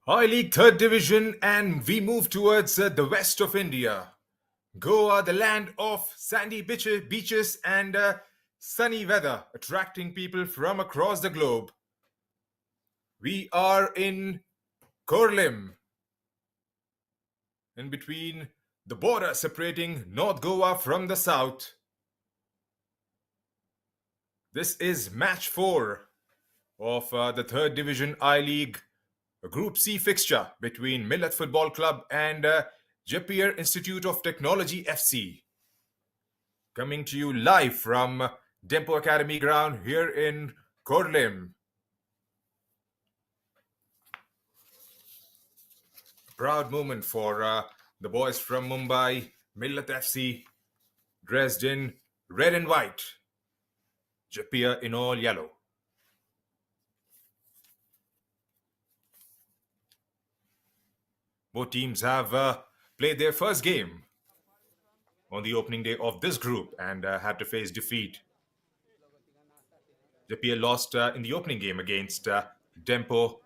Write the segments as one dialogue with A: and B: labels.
A: I League Third Division, and we move towards the west of India. Goa, the land of sandy beaches and sunny weather, attracting people from across the globe. We are in Korlim, in between the border separating North Goa from the south. This is match 4 of the Third Division I League Group C fixture between Millat Football Club and Jeppiar Institute of Technology FC. Coming to you live from Dempo Academy ground here in Korlim. Proud moment for the boys from Mumbai, Millat FC, dressed in red and white. Jeppiar in all yellow. Both teams have played their first game on the opening day of this group and had to face defeat. Jeppiar lost in the opening game against Dempo,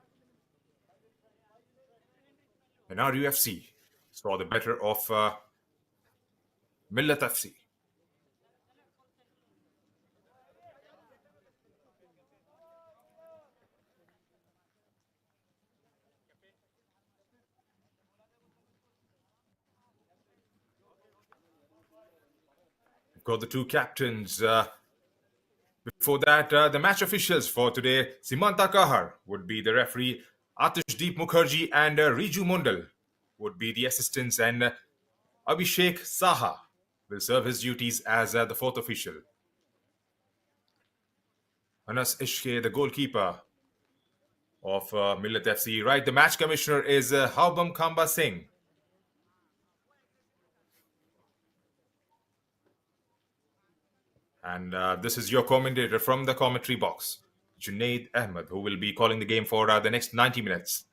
A: and RUFC saw the better of Millat FC. We've got the two captains. Before that, the match officials for today, Simanta Kahar would be the referee, Atishdeep Mukherjee and Riju Mundal would be the assistants, and Abhishek Saha will serve his duties as the fourth official. Anas Ishke, the goalkeeper of Millat FC. Right, the match commissioner is Haubam Khamba Singh. And this is your commentator from the commentary box, Junaid Ahmed, who will be calling the game for the next 90 minutes.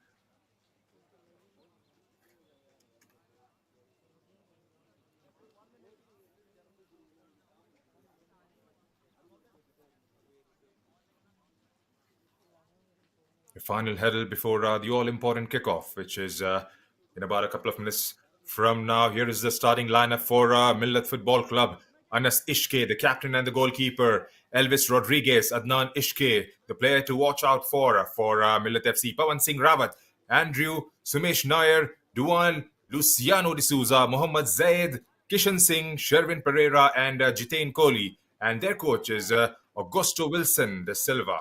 A: The final hurdle before the all-important kickoff, which is in about a couple of minutes from now. Here is the starting lineup for Millat Football Club. Anas Ishke, the captain and the goalkeeper. Elvis Rodriguez, Adnan Ishke, the player to watch out for Millat FC. Pawan Singh Rawat, Andrew, Sumesh Nair, Duan, Luciano D'Souza, Mohammad Zaid, Kishan Singh, Sherwin Pereira, and Jitain Kohli. And their coach is Augusto Wilson de Silva.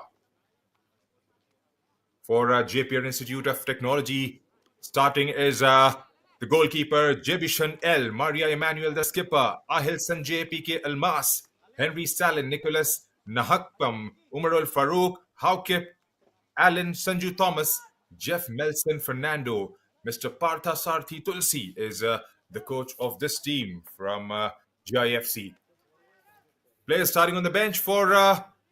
A: For Jeppiar Institute of Technology, starting is the goalkeeper Jebishan L, Maria Emmanuel the skipper, Ahil Sanjay PK Almas, Henry Stalin, Nicholas Nahakpam, Umarul Farouk, Haukip, Alan Sanju Thomas, Jeff Melson Fernando, Mr. Partha Sarthi Tulsi is the coach of this team from GIFC. Players starting on the bench for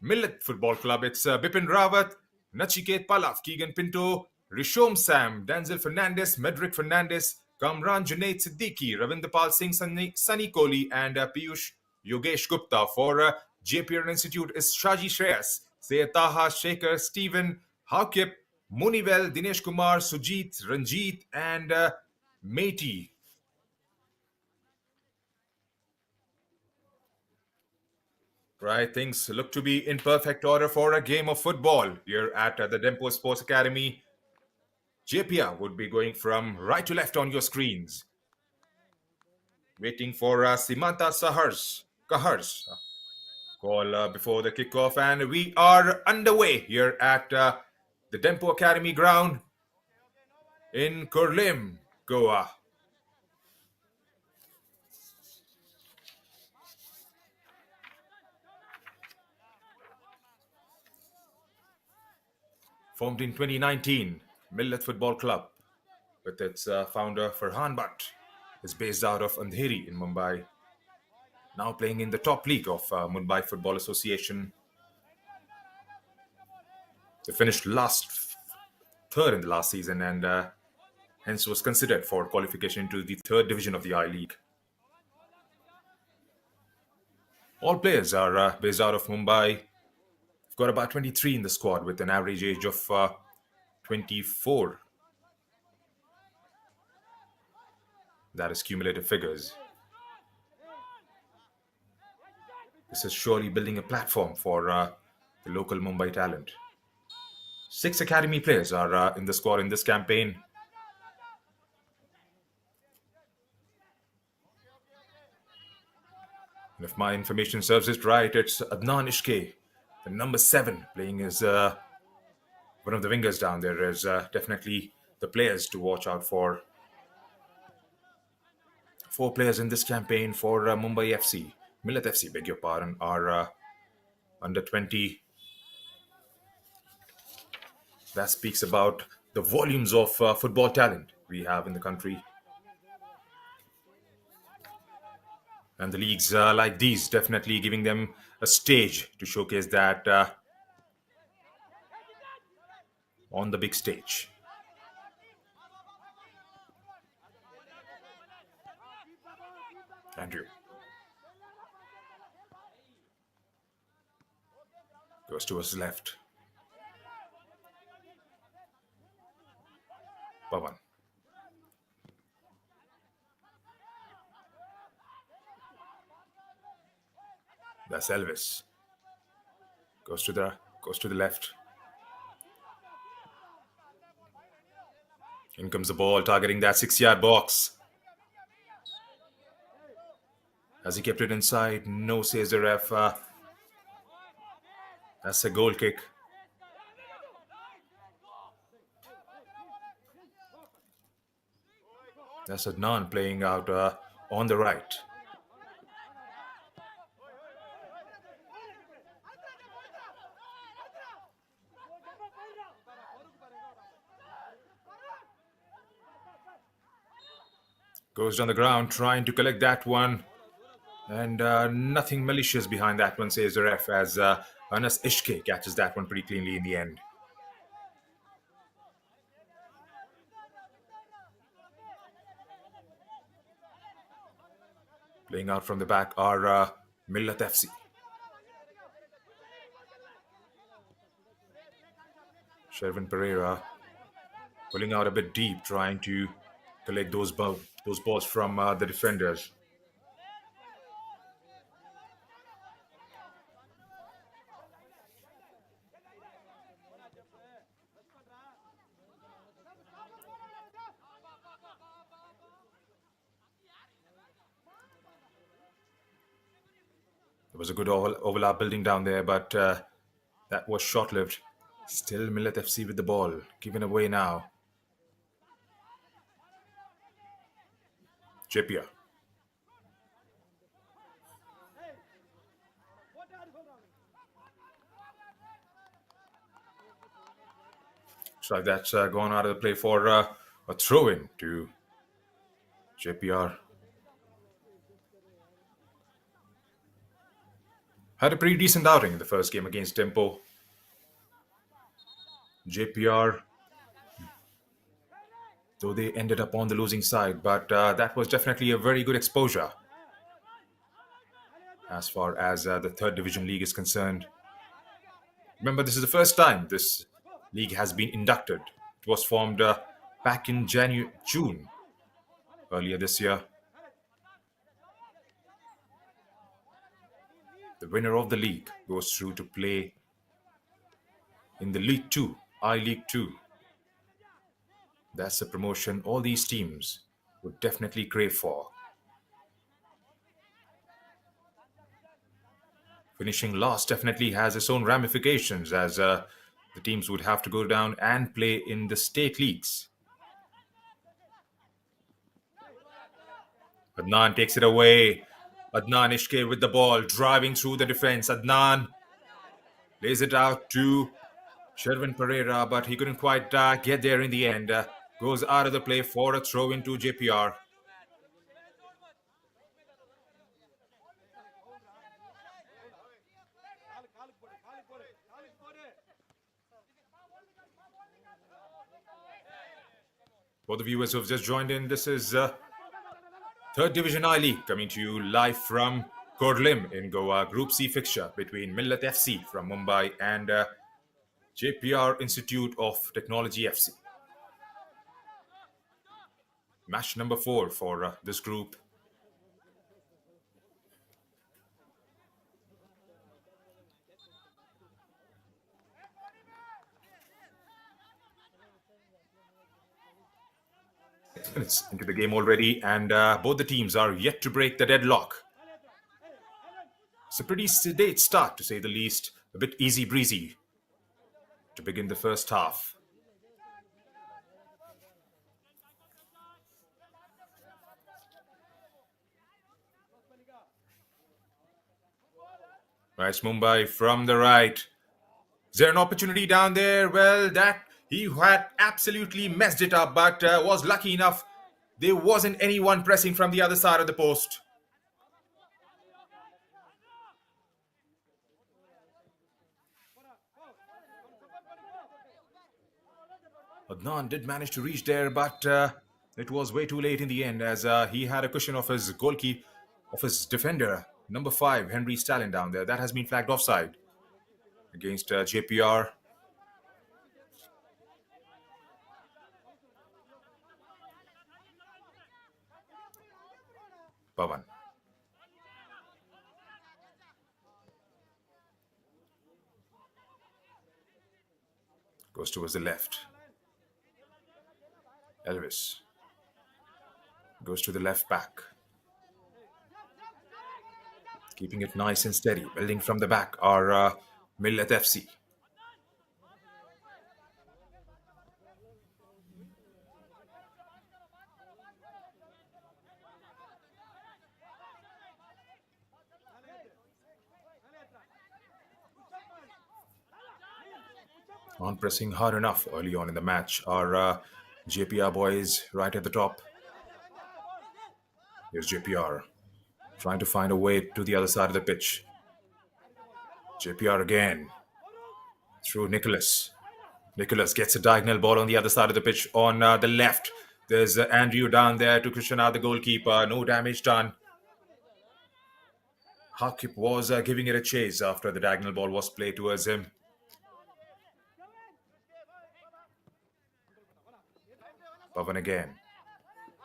A: Millat Football Club, it's Bipin Rawat, Nachiket Palaf, Keegan Pinto, Rishom Sam, Danzel Fernandez, Medrick Fernandez, Kamran Junaid Siddiqui, Ravindapal Singh, Sunny Kohli, and Piyush Yogesh Gupta. For Jeppiar Institute is Shaji Shreyas, Sayataha, Shekhar, Stephen, Haukip, Munivel, Dinesh Kumar, Sujit, Ranjit, and Meti. Right, things look to be in perfect order for a game of football here at the Dempo Sports Academy. Jeppiar would be going from right to left on your screens. Waiting for Simanta Kahar's call before the kickoff, and we are underway here at the Dempo Academy ground in Korlim, Goa. Formed in 2019, Millat Football Club, with its founder Farhan Bhatt, is based out of Andheri in Mumbai. Now playing in the top league of Mumbai Football Association. They finished third in the last season, and hence was considered for qualification into the third division of the I League. All players are based out of Mumbai. We've got about 23 in the squad with an average age of 24. That is cumulative figures. This is surely building a platform for the local Mumbai talent. 6 academy players are in the squad in this campaign. And if my information serves it right, it's Adnan Ishke, the number 7, playing as one of the wingers down there. Is definitely the players to watch out for. 4 players in this campaign for Mumbai FC. Millat FC, beg your pardon, are under 20. That speaks about the volumes of football talent we have in the country. And the leagues like these definitely giving them a stage to showcase that on the big stage. Andrew goes to his left. Pavan. That's Elvis. Goes to the left. In comes the ball, targeting that 6-yard box. As he kept it inside, no, says the ref. That's a goal kick. That's Adnan playing out on the right. Goes down the ground, trying to collect that one. And nothing malicious behind that one, says the ref, as Anas Ishke catches that one pretty cleanly in the end. Playing out from the back are Millat FC. Shervin Pereira pulling out a bit deep, trying to collect those balls from the defenders. There was a good overlap building down there, but that was short-lived. Still Millet FC with the ball, given away now. Jeppiar. So that's gone out of the play for a throw-in to Jeppiar. Had a pretty decent outing in the first game against Tempo. JPR, though they ended up on the losing side, but that was definitely a very good exposure as far as the third division league is concerned. Remember, this is the first time this league has been inducted. It was formed back in June earlier this year. The winner of the league goes through to play in the League 2, I-League 2. That's a promotion all these teams would definitely crave for. Finishing last definitely has its own ramifications, as the teams would have to go down and play in the state leagues. Adnan takes it away. Adnan Ishke with the ball, driving through the defense. Adnan lays it out to Shervin Pereira, but he couldn't quite get there in the end. Goes out of the play for a throw into JPR. For the viewers who have just joined in, this is Third Division I League coming to you live from Kodlim in Goa. Group C fixture between Millat FC from Mumbai and JPR Institute of Technology FC. Match number 4 for this group. Minutes into the game already, and both the teams are yet to break the deadlock. It's a pretty sedate start, to say the least. A bit easy breezy to begin the first half. Right, Mumbai from the right. Is there an opportunity down there? Well, that he had absolutely messed it up, but was lucky enough. There wasn't anyone pressing from the other side of the post. Adnan did manage to reach there, but it was way too late in the end as he had a cushion of his goalkeeper, of his defender, number 5, Henry Stalin down there. That has been flagged offside against Jeppiar. Pavan. Goes towards the left. Elvis. Goes to the left back. Keeping it nice and steady. Building from the back are Millat FC. On pressing hard enough early on in the match are JPR boys right at the top. Here's JPR trying to find a way to the other side of the pitch. JPR again through Nicholas. Nicholas gets a diagonal ball on the other side of the pitch on the left. There's Andrew down there to cushion out the goalkeeper. No damage done. Hakip was giving it a chase after the diagonal ball was played towards him. Pavan again.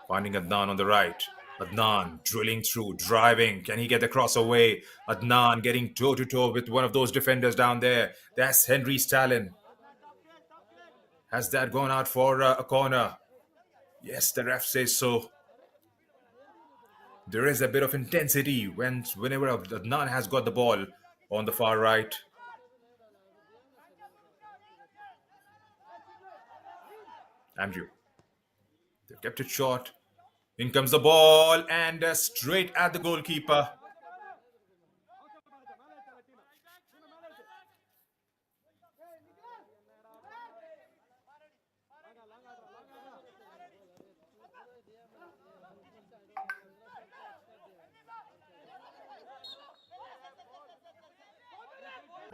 A: Finding Adnan on the right. Adnan drilling through, driving. Can he get the cross away? Adnan getting toe-to-toe with one of those defenders down there. That's Henry Stalin. Has that gone out for a corner? Yes, the ref says so. There is a bit of intensity whenever Adnan has got the ball on the far right. Andrew. They've kept it short. In comes the ball and straight at the goalkeeper.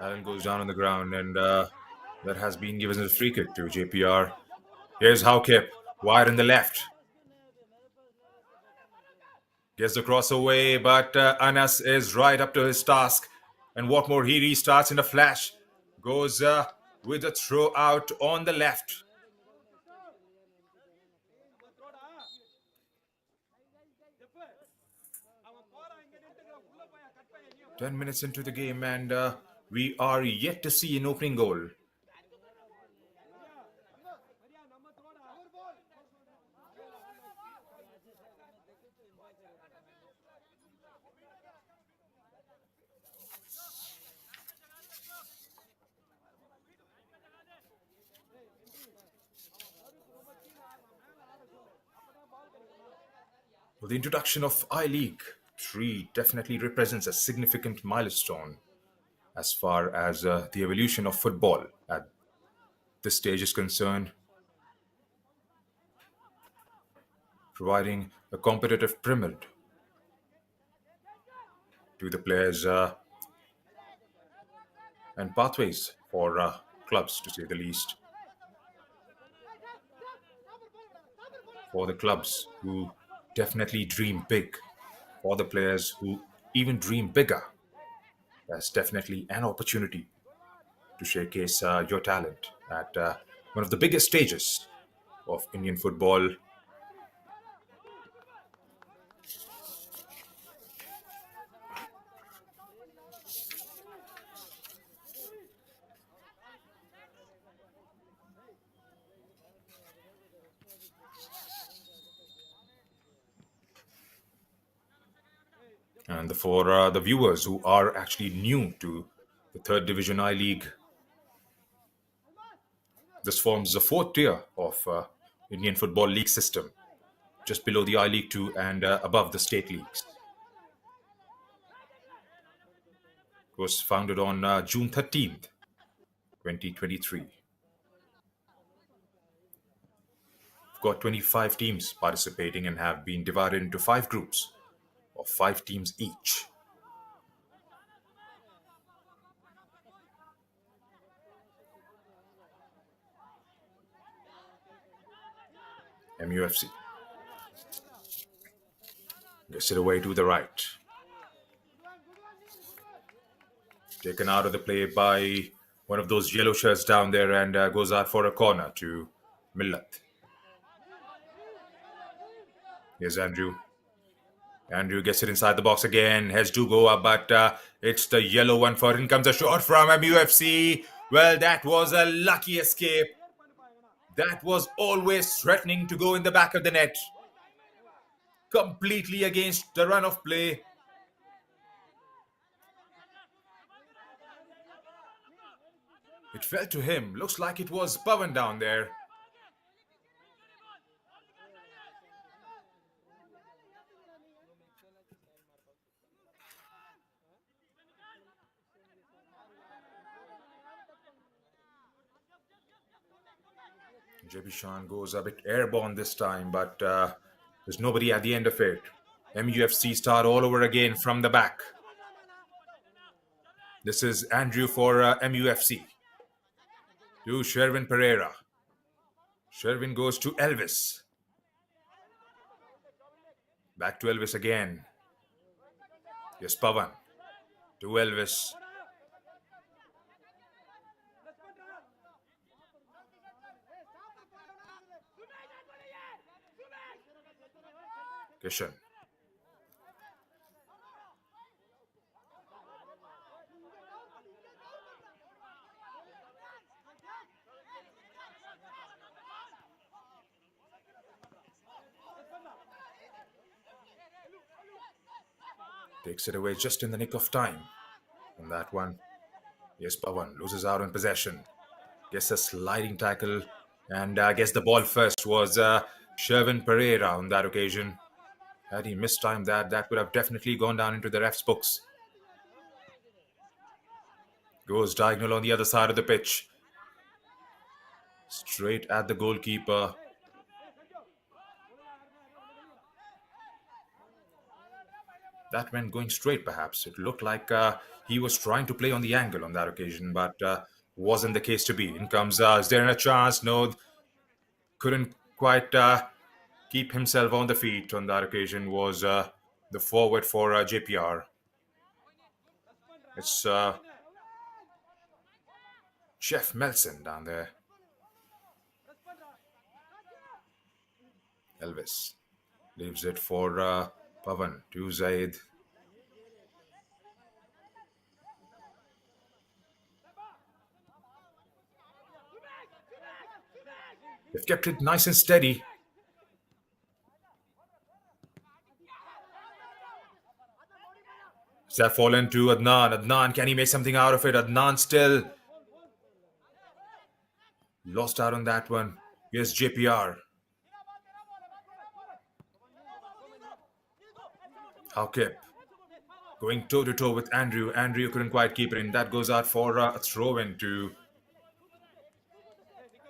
A: Allen goes down on the ground and that has been given as a free kick to JPR. Here's Haukip, wide in the left. Gets the cross away, but Anas is right up to his task. And what more, he restarts in a flash. Goes with a throw out on the left. Ten minutes into the game and we are yet to see an opening goal. Well, the introduction of I-League 3 definitely represents a significant milestone as far as the evolution of football at this stage is concerned, providing a competitive pyramid to the players and pathways for clubs, to say the least. For the clubs who definitely dream big, for the players who even dream bigger, that's definitely an opportunity to showcase your talent at one of the biggest stages of Indian football. And for the viewers who are actually new to the third division I League, this forms the fourth tier of Indian Football League system, just below the I League 2 and above the state leagues. It was founded on June 13th, 2023. We've got 25 teams participating and have been divided into five groups of five teams each. MUFC gets it away to the right. Taken out of the play by one of those yellow shirts down there and goes out for a corner to Millat. Here's Andrew. Andrew gets it inside the box again. Has to go up, but it's the yellow one for in comes a shot from MUFC. Well, that was a lucky escape. That was always threatening to go in the back of the net. Completely against the run of play. It fell to him. Looks like it was Pavan down there. Jeppiar goes a bit airborne this time, but there's nobody at the end of it. MUFC start all over again from the back. This is Andrew for MUFC. To Sherwin Pereira. Sherwin goes to Elvis. Back to Elvis again. Yes, Pavan. To Elvis. Kishan. Takes it away just in the nick of time. On that one. Yes, Pavan loses out on possession. Gets a sliding tackle. And I guess the ball first was Sherwin Pereira on that occasion. Had he mistimed that, that would have definitely gone down into the ref's books. Goes diagonal on the other side of the pitch. Straight at the goalkeeper. That went going straight, perhaps. It looked like he was trying to play on the angle on that occasion, but wasn't the case to be. In comes, is there a chance? No, couldn't quite keep himself on the feet on that occasion. Was the forward for Jeppiar. It's Chef Melson down there. Elvis leaves it for Pavan to Zaid. They've kept it nice and steady. Has that fallen to Adnan? Adnan, can he make something out of it? Adnan still lost out on that one. Here's JPR. Haukip going toe-to-toe with Andrew. Andrew couldn't quite keep it in. That goes out for a throw-in to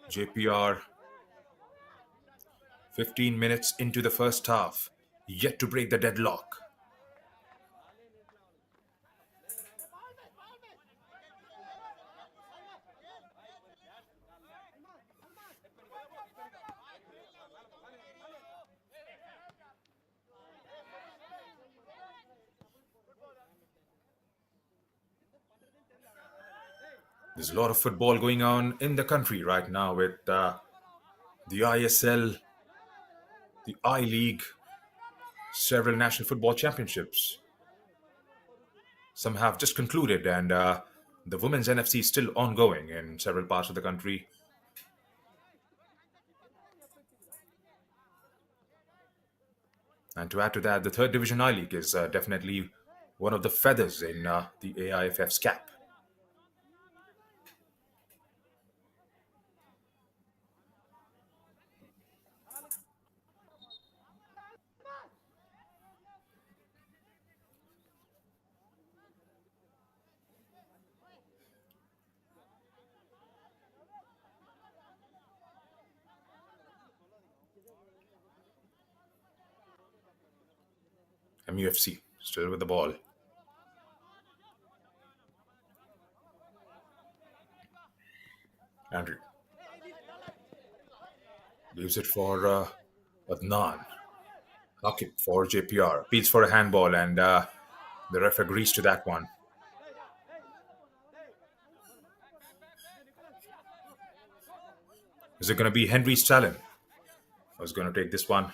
A: JPR. 15 minutes into the first half. Yet to break the deadlock. There's a lot of football going on in the country right now with the ISL, the I League, several national football championships. Some have just concluded, and the women's NFC is still ongoing in several parts of the country. And to add to that, the third division I League is definitely one of the feathers in the AIFF's cap. MUFC still with the ball. Andrew leaves it for Adnan. Akib for JPR. Appeals for a handball, and the ref agrees to that one. Is it going to be Henry Stalin? I was going to take this one.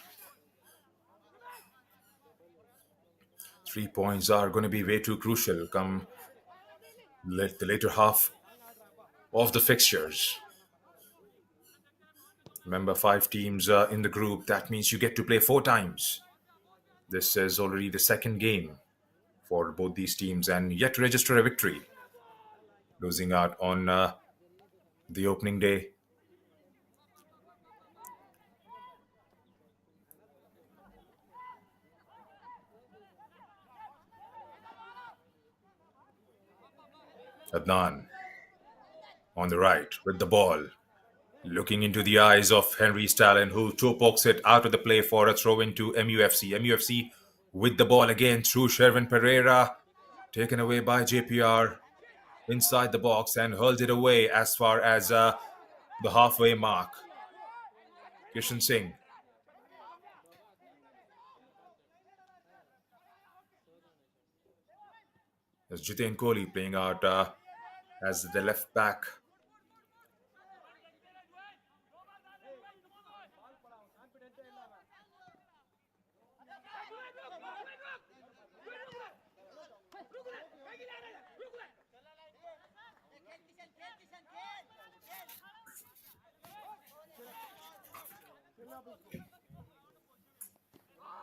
A: 3 points are going to be way too crucial come the later half of the fixtures. Remember, 5 teams in the group. That means you get to play 4 times. This is already the second game for both these teams and yet to register a victory. Losing out on the opening day. Adnan on the right with the ball. Looking into the eyes of Henry Stalin, who toe pokes it out of the play for a throw into MUFC. MUFC with the ball again through Sherwin Pereira. Taken away by JPR inside the box and hurled it away as far as the halfway mark. Kishan Singh. There's Jitain Kohli playing out as the left back.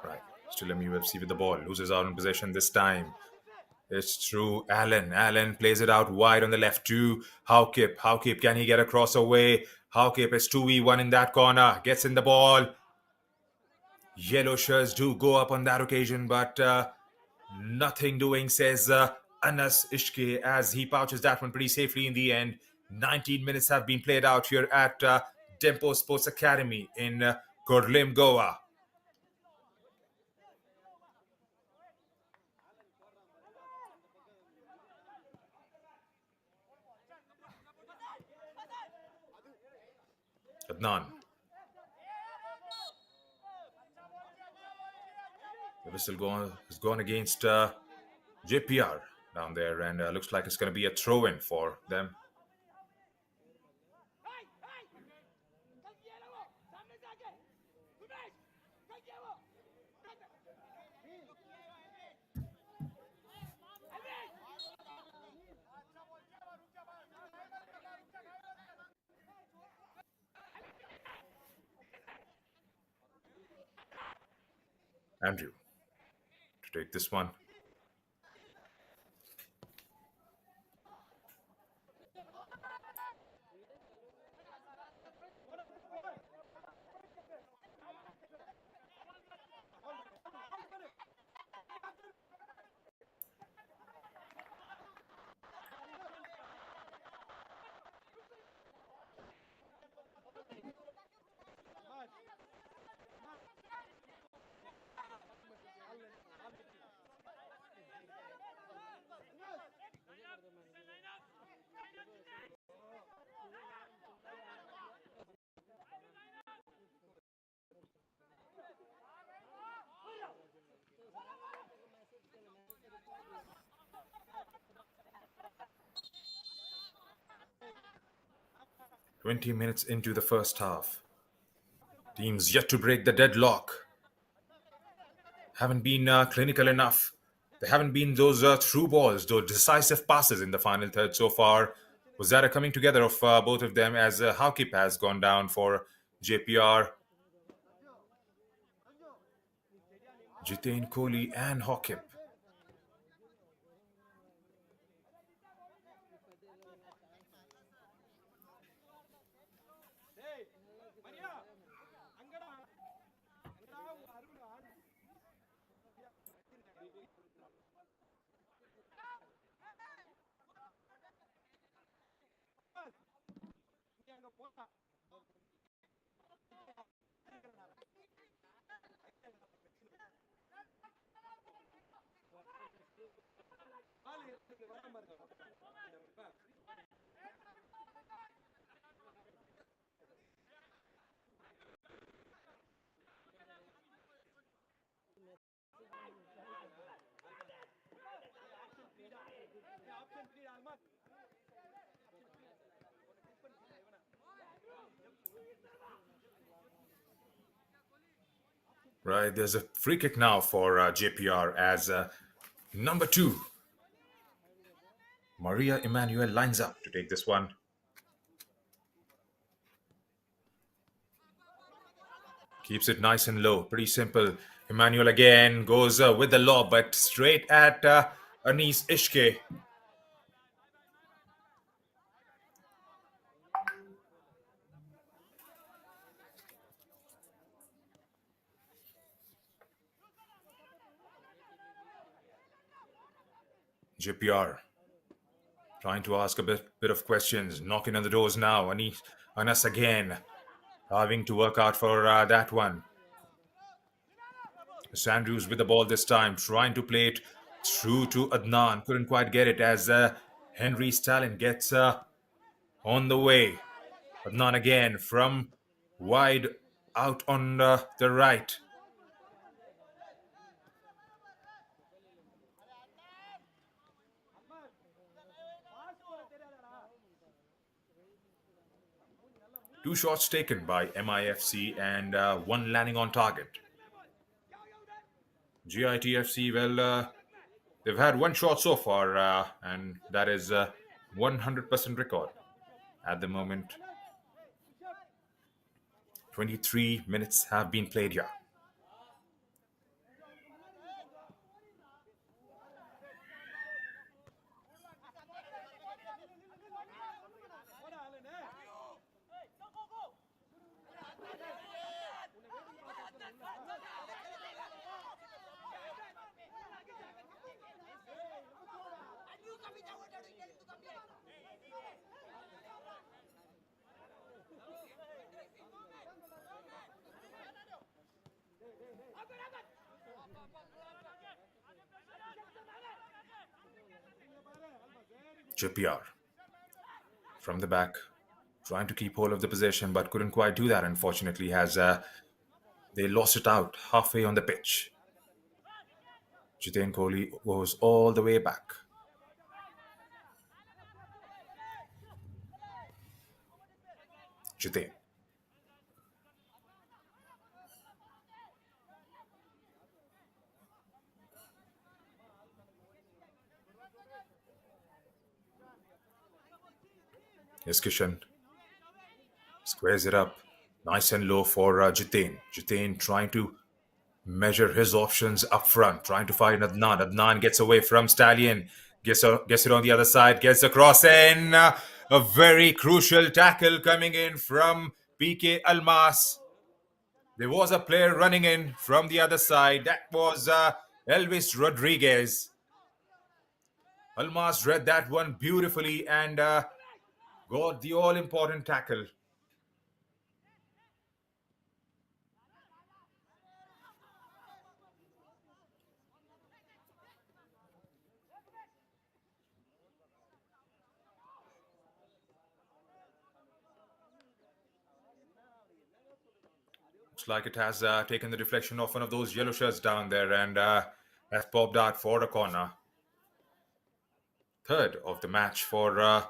A: Right, still MUFC with the ball. Loses out in possession this time. It's through Allen. Allen plays it out wide on the left to Haukip. Haukip, can he get across away? Haukip is 2v1 in that corner. Gets in the ball. Yellow shirts do go up on that occasion, but nothing doing, says Anas Ishke, as he pouches that one pretty safely in the end. 19 minutes have been played out here at Dempo Sports Academy in Korlim, Goa. Adnan. The whistle has gone against Jeppiar down there, and looks like it's going to be a throw-in for them. Andrew to take this one. "20 minutes into the first half. Teams yet to break the deadlock. Haven't been clinical enough. There haven't been those through balls, those decisive passes in the final third so far. Was that a coming together of both of them, as Haukip has gone down for JPR? Jitain Kohli and Haukip. Right, there's a free kick now for JPR as number 2, Maria Emanuel lines up to take this one. Keeps it nice and low, pretty simple. Emmanuel again goes with the lob, but straight at Anis Ishke. JPR trying to ask a bit of questions, knocking on the doors now. Anas again having to work out for that one. Sandrews with the ball this time, trying to play it through to Adnan. Couldn't quite get it as Henry Stalin gets on the way. Adnan again from wide out on the right. Two shots taken by MIFC and one landing on target. GITFC, well, they've had one shot so far, and that is 100% record at the moment. 23 minutes have been played here. Jeppiar from the back, trying to keep hold of the possession, but couldn't quite do that, unfortunately, as they lost it out halfway on the pitch. Jiten Kohli goes all the way back. Jiten. Here's Kishan. Squares it up. Nice and low for Jiten. Jiten trying to measure his options up front, trying to find Adnan. Adnan gets away from Stallion. Gets it on the other side. Gets across and a very crucial tackle coming in from PK Almas. There was a player running in from the other side. That was Elvis Rodriguez. Almas read that one beautifully and got the all-important tackle. Looks like it has taken the deflection of one of those yellow shirts down there and has popped out for a corner. Third of the match for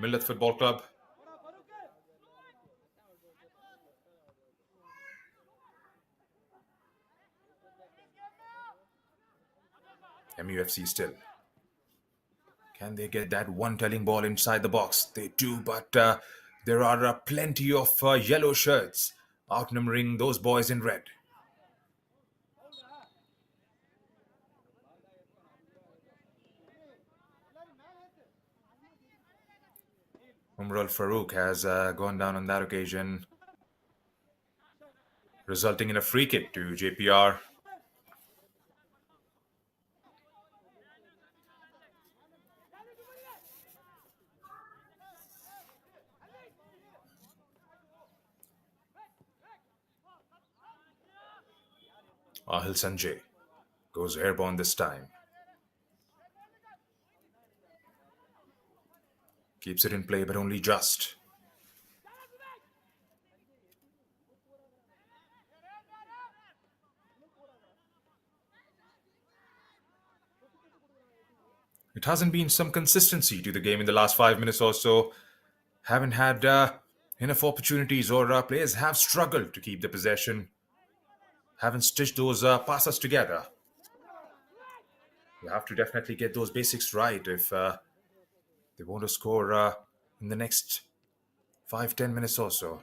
A: Millat Football Club. MUFC still. Can they get that one telling ball inside the box? They do, but there are plenty of yellow shirts outnumbering those boys in red. Umral Farouk has gone down on that occasion, resulting in a free kick to JPR. Ahil Sanjay goes airborne this time. Keeps it in play, but only just. It hasn't been some consistency to the game in the last 5 minutes or so. Haven't had enough opportunities, or players have struggled to keep the possession. Haven't stitched those passes together. You have to definitely get those basics right if they want to score in the next 5-10 minutes or so.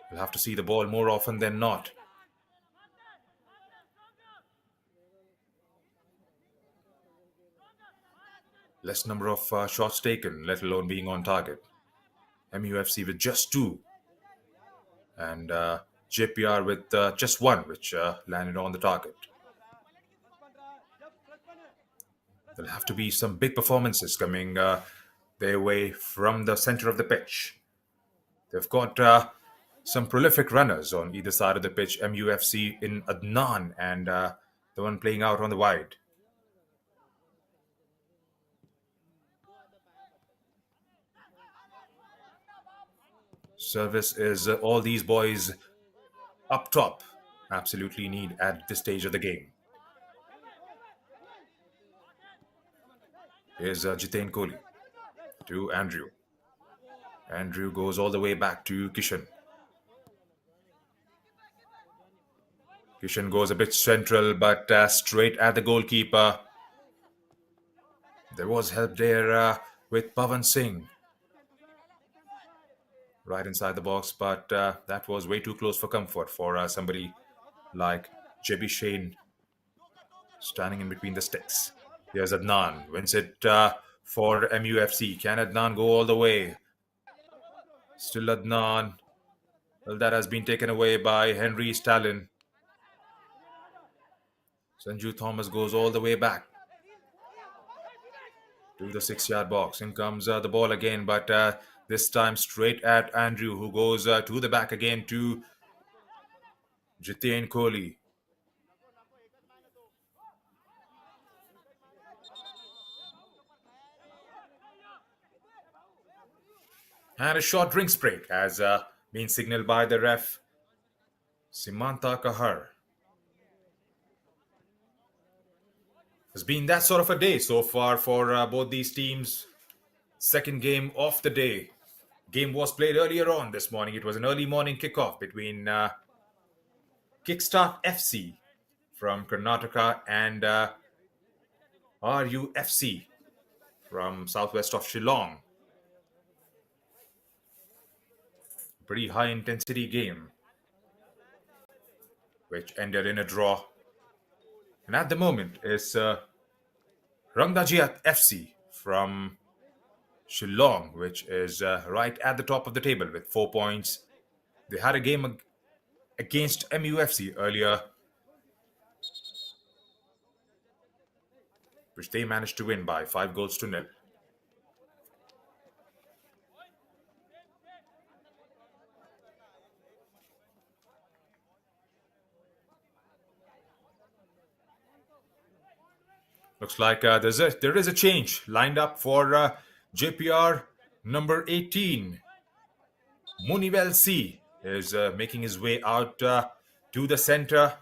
A: You'll have to see the ball more often than not. Less number of shots taken, let alone being on target. MUFC with just two, and Jeppiar with just one, which landed on the target. There'll have to be some big performances coming their way from the center of the pitch. They've got some prolific runners on either side of the pitch. MUFC in Adnan and the one playing out on the wide. Service is all these boys up top absolutely need at this stage of the game. Here's Jitain Kohli to Andrew. Andrew goes all the way back to Kishan. Kishan goes a bit central, but straight at the goalkeeper. There was help there with Pavan Singh. Right inside the box, but that was way too close for comfort for somebody like Jebi Shane standing in between the sticks. Here's Adnan, wins it for MUFC. Can Adnan go all the way? Still Adnan. Well, that has been taken away by Henry Stalin. Sanju Thomas goes all the way back to the 6-yard box. In comes the ball again, but this time straight at Andrew, who goes to the back again to Jitain Kohli. And a short drinks break has been signaled by the ref, Simanta Kahar. It's been that sort of a day so far for both these teams. Second game of the day. Game was played earlier on this morning. It was an early morning kickoff between Kickstart FC from Karnataka and RUFC from southwest of Shillong. Pretty high intensity game, which ended in a draw. And at the moment is Rangdajiat FC from Shillong, which is right at the top of the table with 4 points. They had a game against MUFC earlier, which they managed to win by 5-0. Looks like there is a change lined up for Jeppiar number 18. Munivel C is making his way out to the center.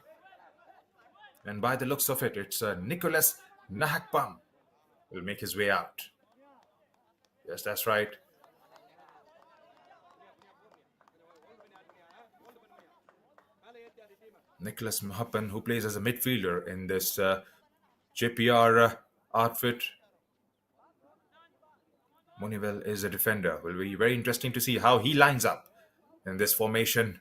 A: And by the looks of it, it's Nicholas Nahakpam will make his way out. Yes, that's right. Nicholas Mahapan, who plays as a midfielder in this JPR outfit. Munivel is a defender. Will be very interesting to see how he lines up in this formation.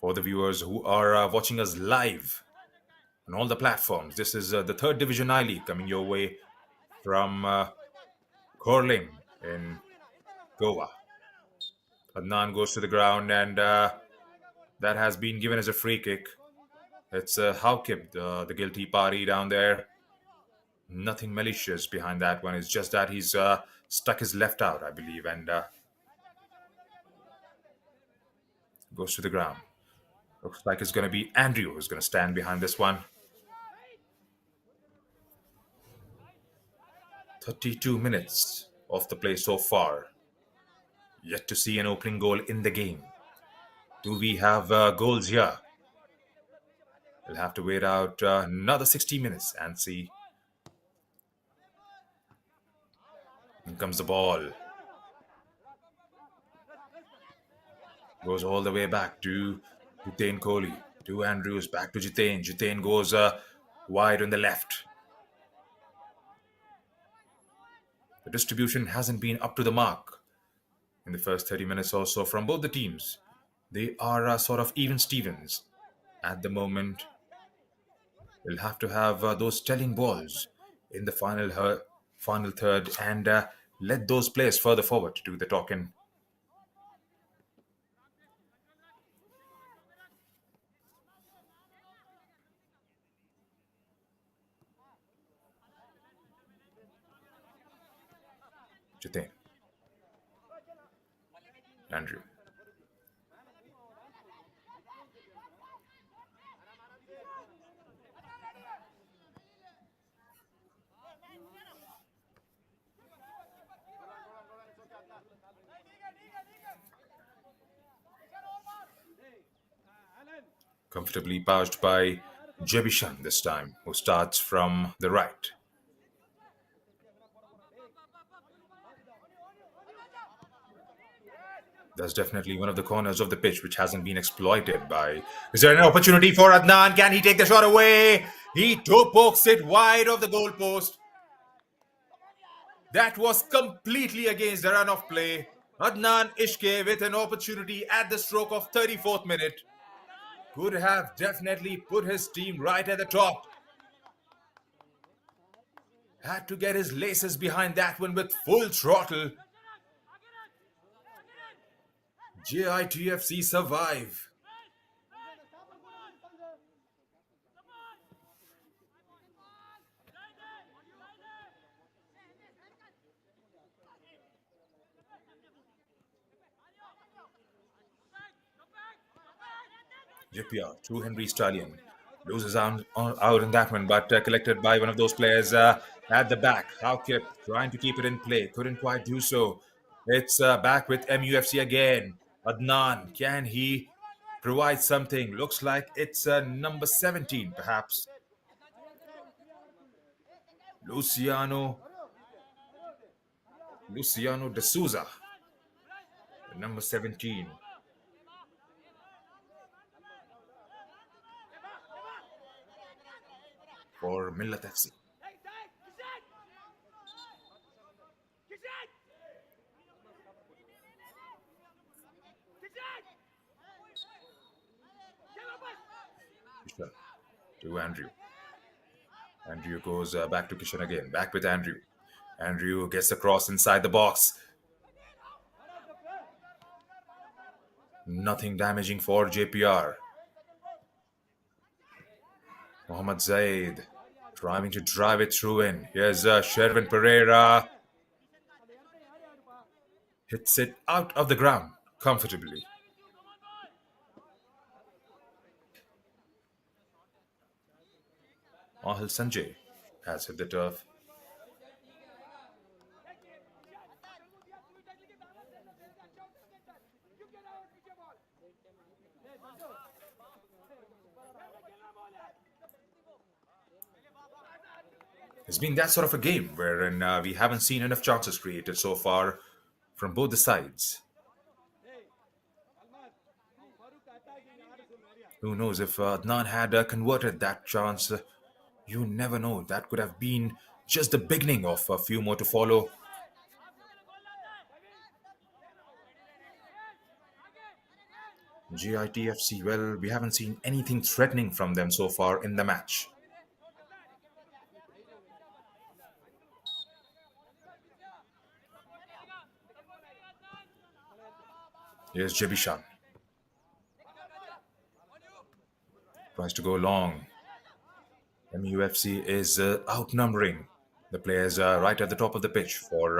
A: For the viewers who are watching us live on all the platforms, this is the third division I League coming your way from Korling in Goa. Adnan goes to the ground, and that has been given as a free kick. It's Haukib, the guilty party down there. Nothing malicious behind that one. It's just that he's stuck his left out, I believe, and goes to the ground. Looks like it's going to be Andrew who's going to stand behind this one. 32 minutes of the play so far. Yet to see an opening goal in the game. Do we have goals here? We'll have to wait out another 60 minutes and see. In comes the ball. Goes all the way back to Jitain Kohli. To Andrews, back to Jitain. Jitain goes wide on the left. The distribution hasn't been up to the mark in the first 30 minutes or so from both the teams. They are sort of even Stevens at the moment. We'll have to have those telling balls in the final third and let those players further forward to do the talking. Jitain. Andrew. Comfortably passed by Jeppiar this time, who starts from the right. That's definitely one of the corners of the pitch which hasn't been exploited by. Is there an opportunity for Adnan? Can he take the shot away? He toe pokes it wide of the goalpost. That was completely against the run of play. Adnan Ishke with an opportunity at the stroke of 34th minute. Could have definitely put his team right at the top. Had to get his laces behind that one with full throttle. JITFC survive. Jeppiar to Henry Stallion. Loses out in that one, but collected by one of those players at the back. Howkip trying to keep it in play. Couldn't quite do so. It's back with MUFC again. Adnan, can he provide something? Looks like it's number 17, perhaps. Luciano De Souza, number 17. For Millat FC. To Andrew. Andrew goes back to Kishan again. Back with Andrew. Andrew gets the cross inside the box. Nothing damaging for JPR. Mohammad Zaid trying to drive it through in. Here's Sherwin Pereira. Hits it out of the ground comfortably. Ahil Sanjay has hit the turf. It's been that sort of a game wherein we haven't seen enough chances created so far from both the sides. Who knows if Adnan had converted that chance? You never know. That could have been just the beginning of a few more to follow. GITFC, well, we haven't seen anything threatening from them so far in the match. Here's Jebishan. Tries to go long. MUFC is outnumbering The players are right at the top of the pitch for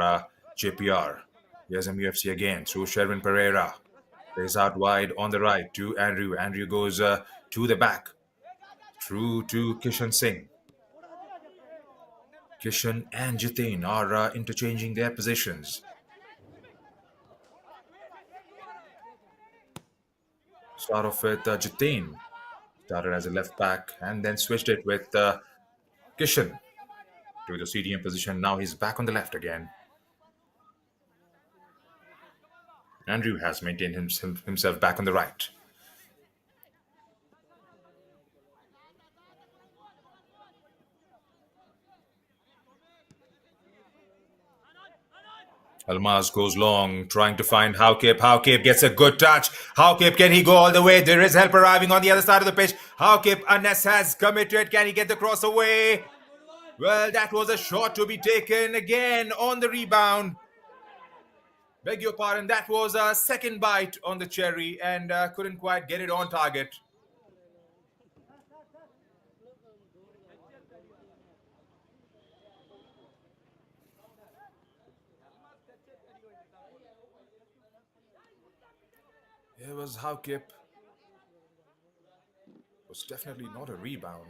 A: Jeppiar. Here's MUFC again through Sherwin Pereira. Plays out wide on the right to Andrew. Andrew goes to the back. Through to Kishan Singh. Kishan and Jitain are interchanging their positions. Start off with Jitain. Started as a left back and then switched it with Kishan to the CDM position. Now he's back on the left again. Andrew has maintained himself back on the right. Almaz goes long, trying to find Howkip. Howkip gets a good touch. Howkip, can he go all the way? There is help arriving on the other side of the pitch. Howkip, Anas has committed. Can he get the cross away? Well, that was a shot to be taken again on the rebound. Beg your pardon, that was a second bite on the cherry and couldn't quite get it on target. It was Howkip. Was definitely not a rebound.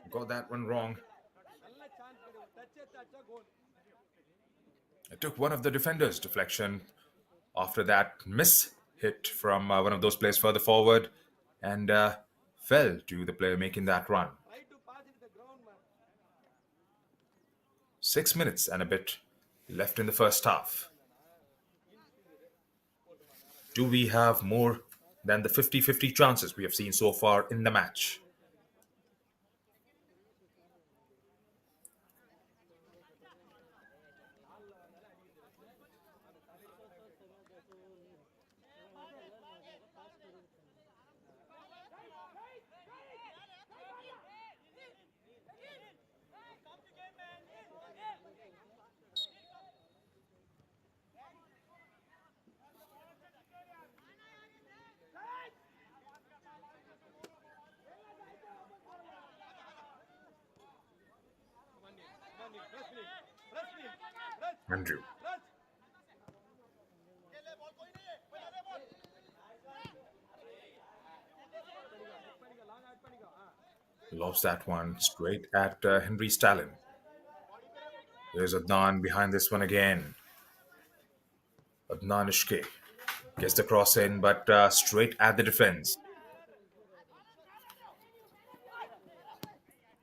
A: Got that one wrong. It took one of the defenders' deflection after that miss hit from one of those players further forward and fell to the player making that run. 6 minutes and a bit left in the first half. Do we have more than the 50-50 chances we have seen so far in the match? Andrew. Lost that one straight at Henry Stalin. There's Adnan behind this one again. Adnan Ishke gets the cross in, but straight at the defense.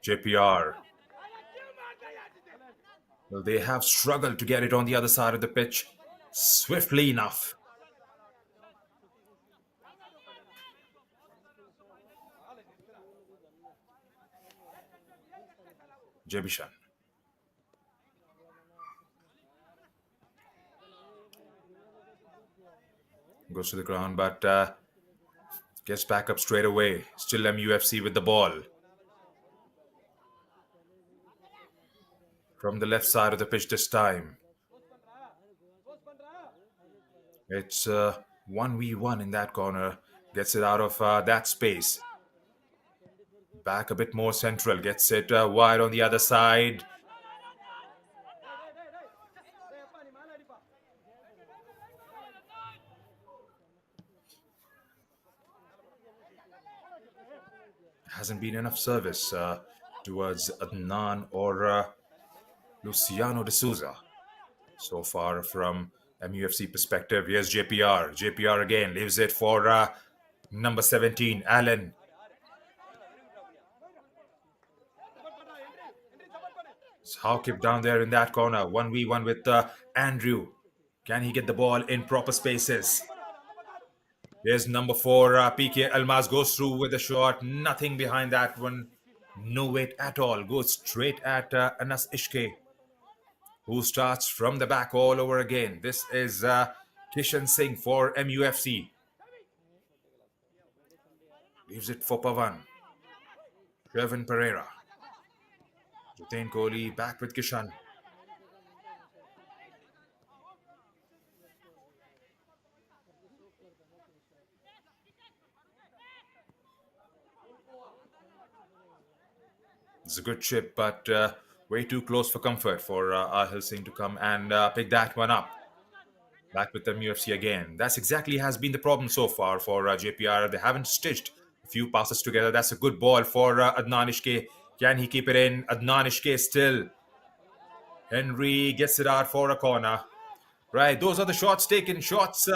A: Jeppiar. Well, they have struggled to get it on the other side of the pitch swiftly enough. Jebishan. Goes to the ground, but gets back up straight away. Still MUFC with the ball. From the left side of the pitch this time. It's 1v1 in that corner. Gets it out of that space. Back a bit more central. Gets it wide on the other side. Hasn't been enough service towards Adnan or Luciano de Souza so far from MUFC perspective. Here's JPR. JPR again leaves it for number 17, Allen. It's Howkip down there in that corner. 1v1 with Andrew. Can he get the ball in proper spaces? Here's number 4, PK Almaz goes through with a shot. Nothing behind that one. No weight at all. Goes straight at Anas Ishke, who starts from the back all over again. This is Kishan Singh for MUFC. Leaves it for Pavan. Sherwin Pereira. Jitain Kohli back with Kishan. It's a good chip, but Way too close for comfort for Ahil Singh to come and pick that one up. Back with the UFC again. That's exactly has been the problem so far for Jeppiar. They haven't stitched a few passes together. That's a good ball for Adnan Ishke. Can he keep it in? Adnan Ishke still. Henry gets it out for a corner. Right, those are the shots taken. Shots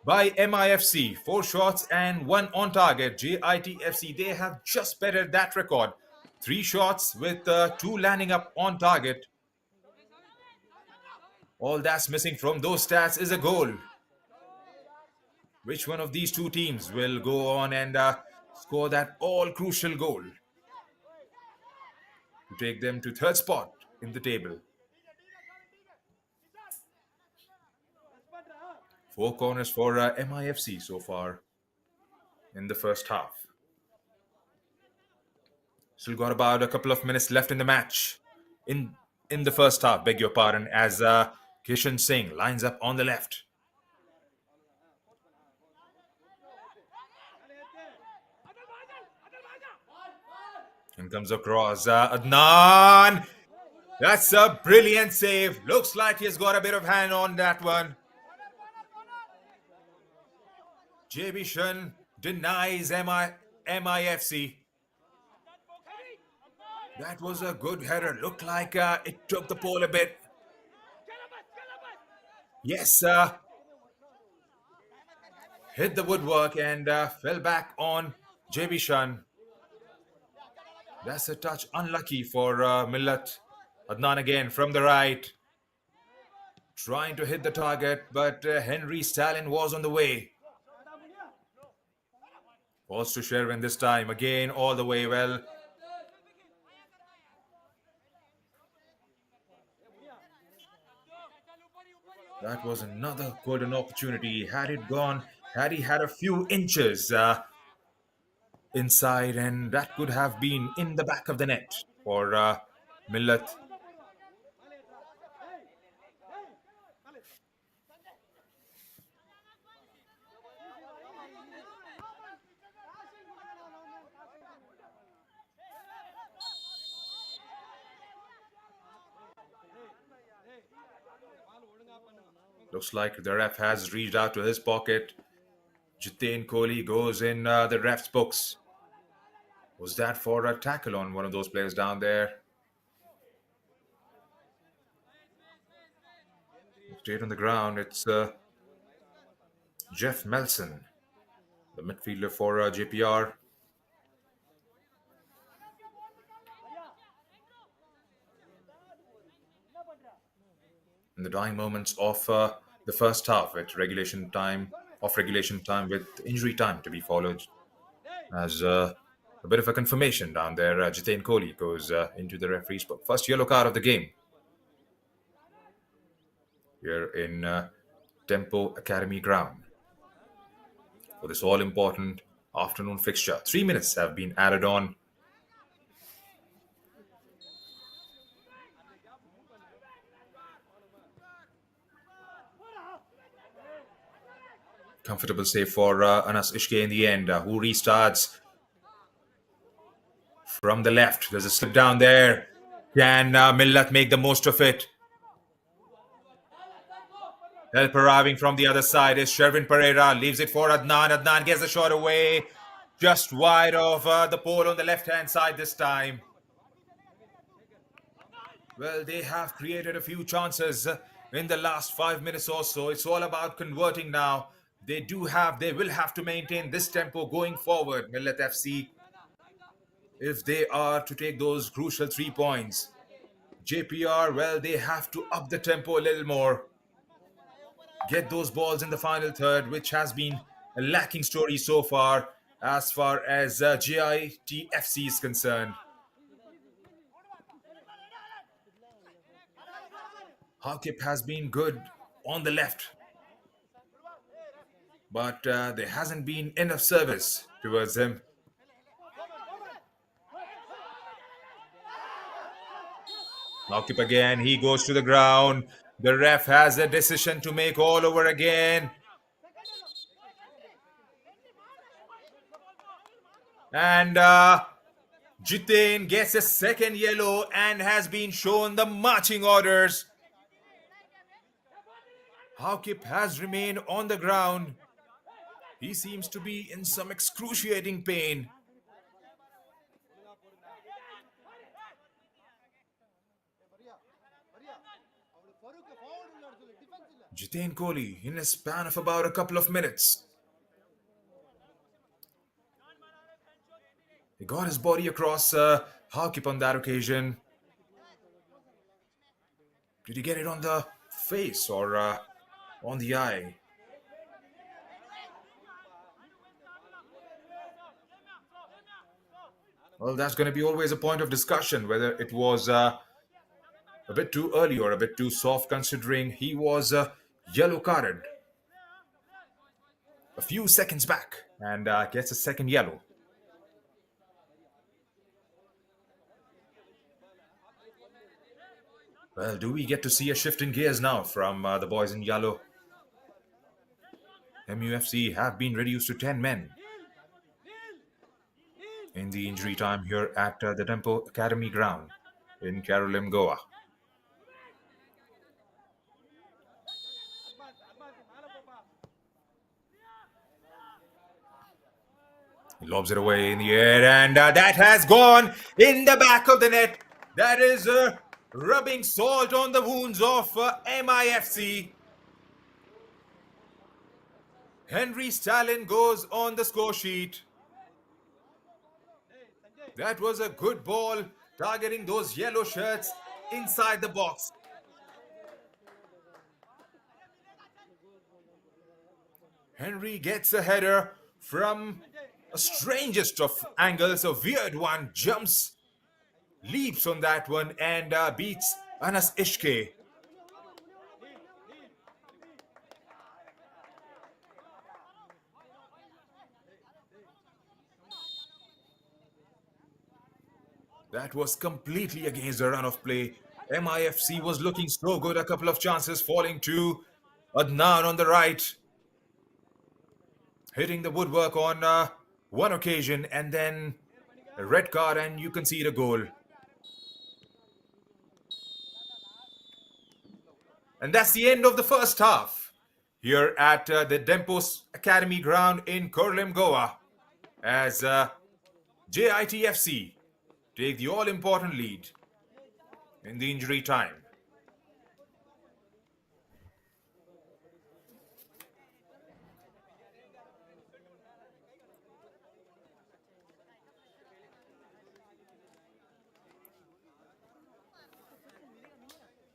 A: by MIFC. 4 shots and 1 on target. JITFC, they have just bettered that record. 3 shots with 2 landing up on target. All that's missing from those stats is a goal. Which one of these two teams will go on and score that all crucial goal to take them to third spot in the table? 4 corners for MIFC so far in the first half. Still got about a couple of minutes left in the match. In the first half, beg your pardon, as Kishan Singh lines up on the left. In comes across Adnan. That's a brilliant save. Looks like he's got a bit of hand on that one. Jebishan denies MIFC. That was a good header. Looked like it took the pole a bit. Yes, hit the woodwork and fell back on Jebishan. That's a touch unlucky for Millat. Adnan again from the right. Trying to hit the target, but Henry Stalin was on the way. Falls to Sherwin this time. Again, all the way well. That was another golden opportunity. Had it gone, had he had a few inches inside, and that could have been in the back of the net for Millat. Looks like the ref has reached out to his pocket. Jitain Kohli goes in the ref's books. Was that for a tackle on one of those players down there? Stayed on the ground. It's Jeff Melson, the midfielder for Jeppiar. In the dying moments of the first half, at regulation time with injury time to be followed, as a bit of a confirmation down there. Jitain Kohli goes into the referee's book. First yellow card of the game here in Tempo Academy ground for this all-important afternoon fixture. 3 minutes have been added on. Comfortable save for Anas Ishke in the end, who restarts from the left. There's a slip down there. Can Millat make the most of it? Help arriving from the other side is Sherwin Pereira. Leaves it for Adnan. Adnan gets the shot away. Just wide of the pole on the left-hand side this time. Well, they have created a few chances in the last 5 minutes or so. It's all about converting now. They will have to maintain this tempo going forward, Millat FC, if they are to take those crucial 3 points. JPR, well, they have to up the tempo a little more. Get those balls in the final third, which has been a lacking story so far as JITFC is concerned. Hakip has been good on the left, but there hasn't been enough service towards him. Hakip again, he goes to the ground. The ref has a decision to make all over again. And Jitain gets a second yellow and has been shown the marching orders. Haukip has remained on the ground. He seems to be in some excruciating pain. Jitain Kohli in a span of about a couple of minutes. He got his body across Haukip on that occasion. Did he get it on the face or on the eye? Well, that's going to be always a point of discussion whether it was a bit too early or a bit too soft, considering he was yellow carded a few seconds back and gets a second yellow. Well, do we get to see a shift in gears now from the boys in yellow? MUFC have been reduced to 10 men in the injury time here at the Tempo Academy ground in Carolim, Goa. He lobs it away in the air, and that has gone in the back of the net. That is rubbing salt on the wounds of MIFC. Henry Stalin goes on the score sheet. That was a good ball, targeting those yellow shirts inside the box. Henry gets a header from a strangest of angles, a weird one, jumps, leaps on that one, and beats Anas Ishke. That was completely against the run of play. MIFC was looking so good, a couple of chances falling to Adnan on the right, hitting the woodwork on one occasion, and then a red card, and you concede a goal. And that's the end of the first half here at the Dempos Academy ground in Kurlim, Goa, as JITFC take the all-important lead in the injury time.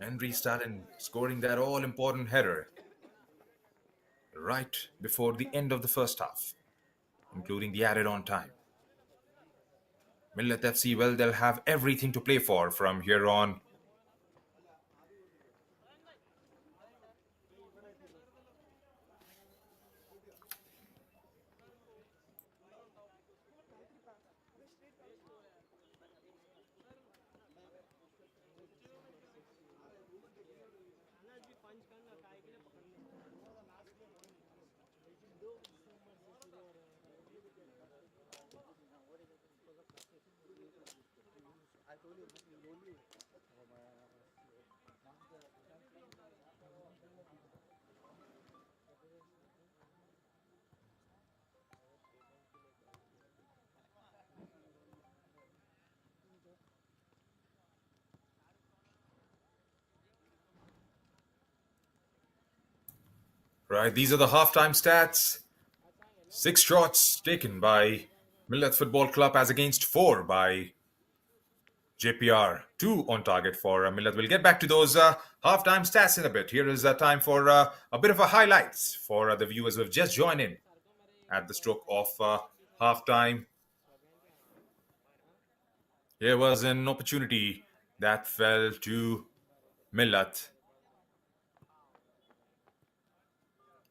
A: Henry Stalin scoring that all-important header right before the end of the first half, including the added-on time. Millat FC, well, they'll have everything to play for from here on. Right, these are the halftime stats. 6 shots taken by Millat Football Club as against 4 by Jeppiar. 2 on target for Millat. We'll get back to those halftime stats in a bit. Here is time for a bit of a highlights for the viewers who have just joined in at the stroke of halftime. Here was an opportunity that fell to Millat.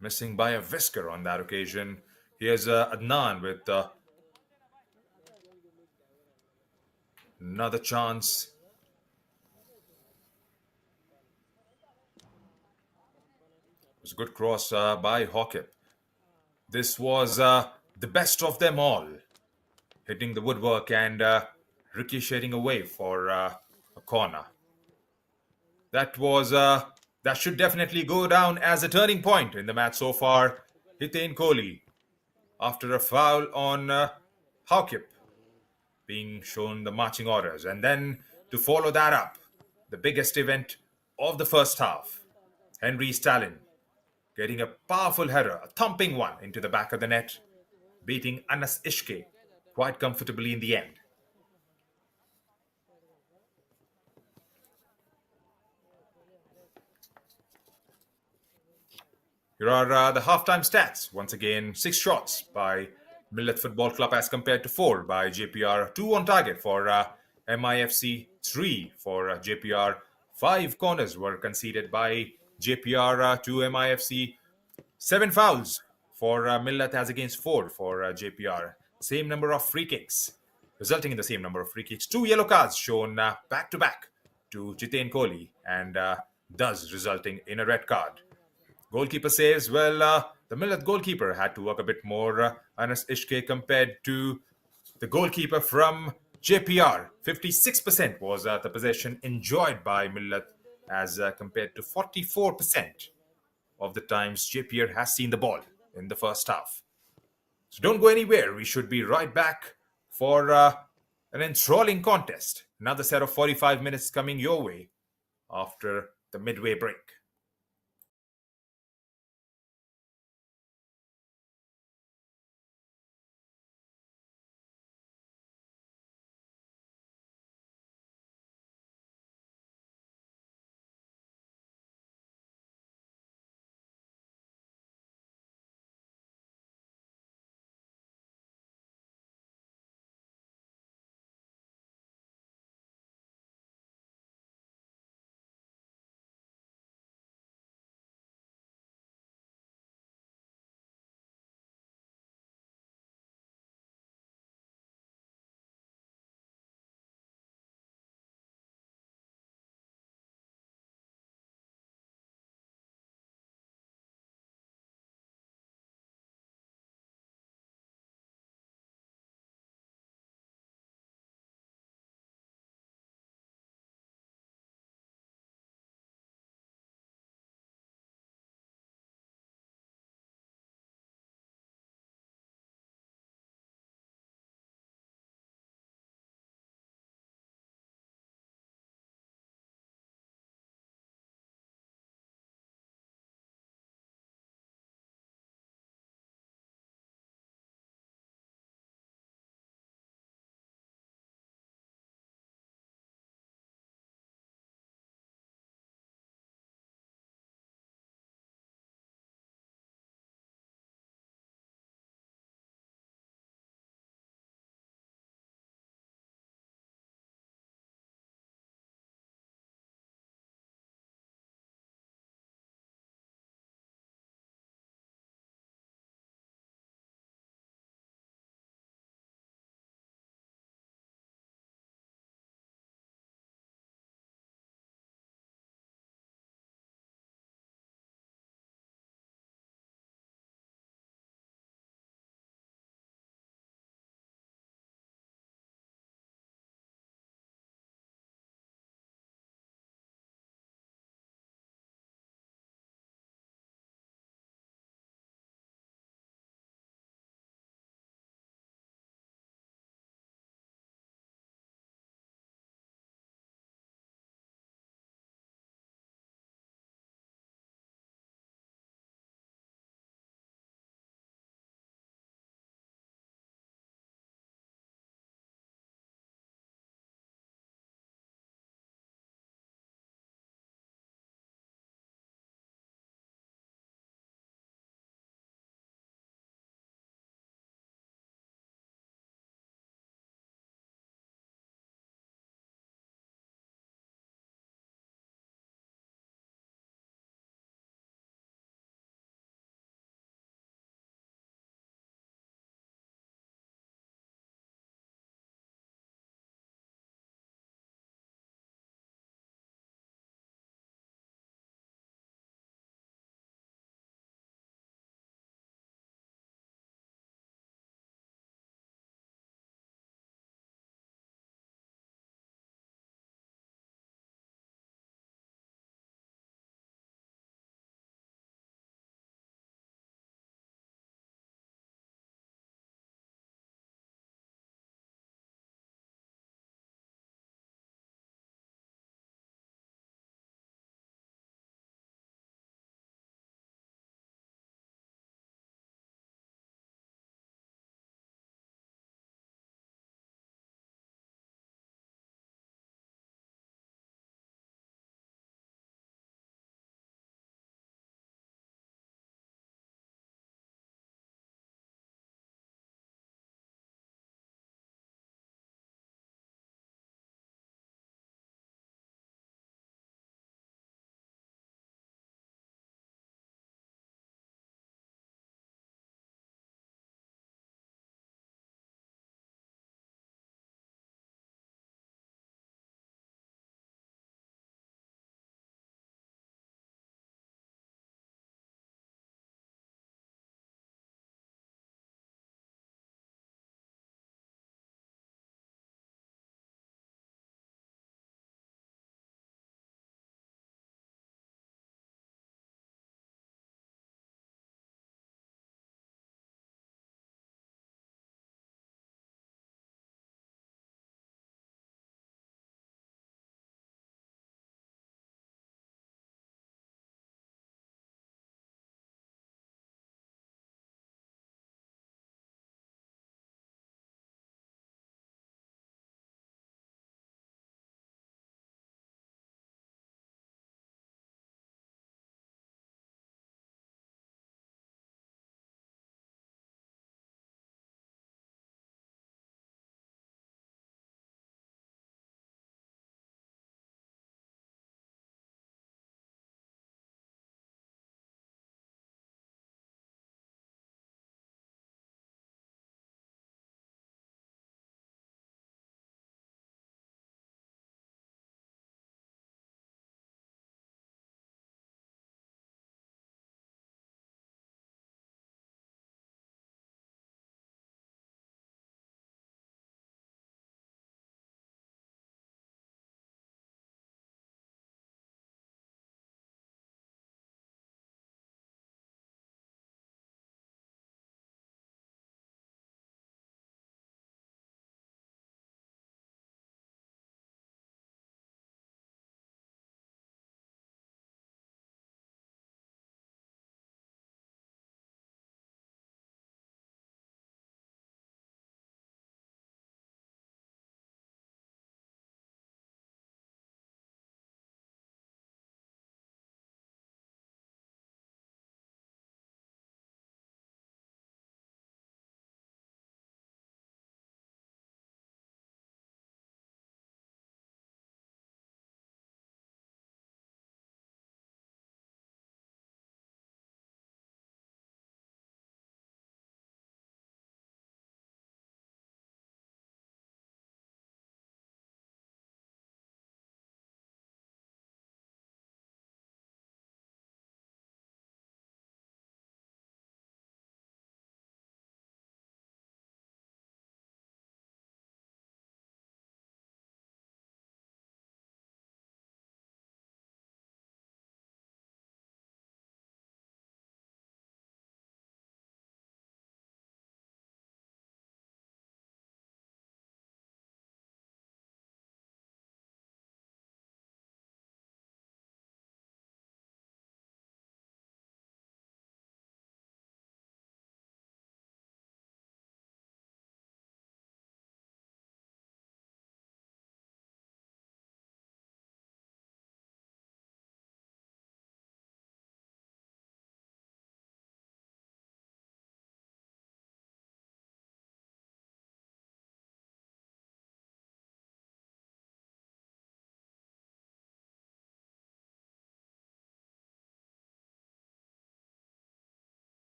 A: Missing by a whisker on that occasion. Here's Adnan with another chance. It was a good cross by Haukip. This was the best of them all, hitting the woodwork and ricocheting away for a corner. That was that should definitely go down as a turning point in the match so far. Hitain Kohli, after a foul on Haukip, being shown the marching orders, and then to follow that up, the biggest event of the first half, Henry Stalin getting a powerful header, a thumping one into the back of the net, beating Anas Ishke quite comfortably in the end. Here are the halftime stats. Once again, 6 shots by Millat Football Club as compared to 4 by Jeppiar. 2 on target for MIFC, 3 for Jeppiar. 5 corners were conceded by Jeppiar to MIFC. 7 fouls for Millat as against 4 for JPR. Same number of free kicks, resulting in the same number of free kicks. 2 yellow cards shown back to back to Jitain Kohli, and thus resulting in a red card. Goalkeeper saves, well, the Millat goalkeeper had to work a bit more, Anas Ishke, compared to the goalkeeper from JPR. 56% was the possession enjoyed by Millat as compared to 44% of the times Jeppiar has seen the ball in the first half. So don't go anywhere. We should be right back for an enthralling contest. Another set of 45 minutes coming your way after the midway break.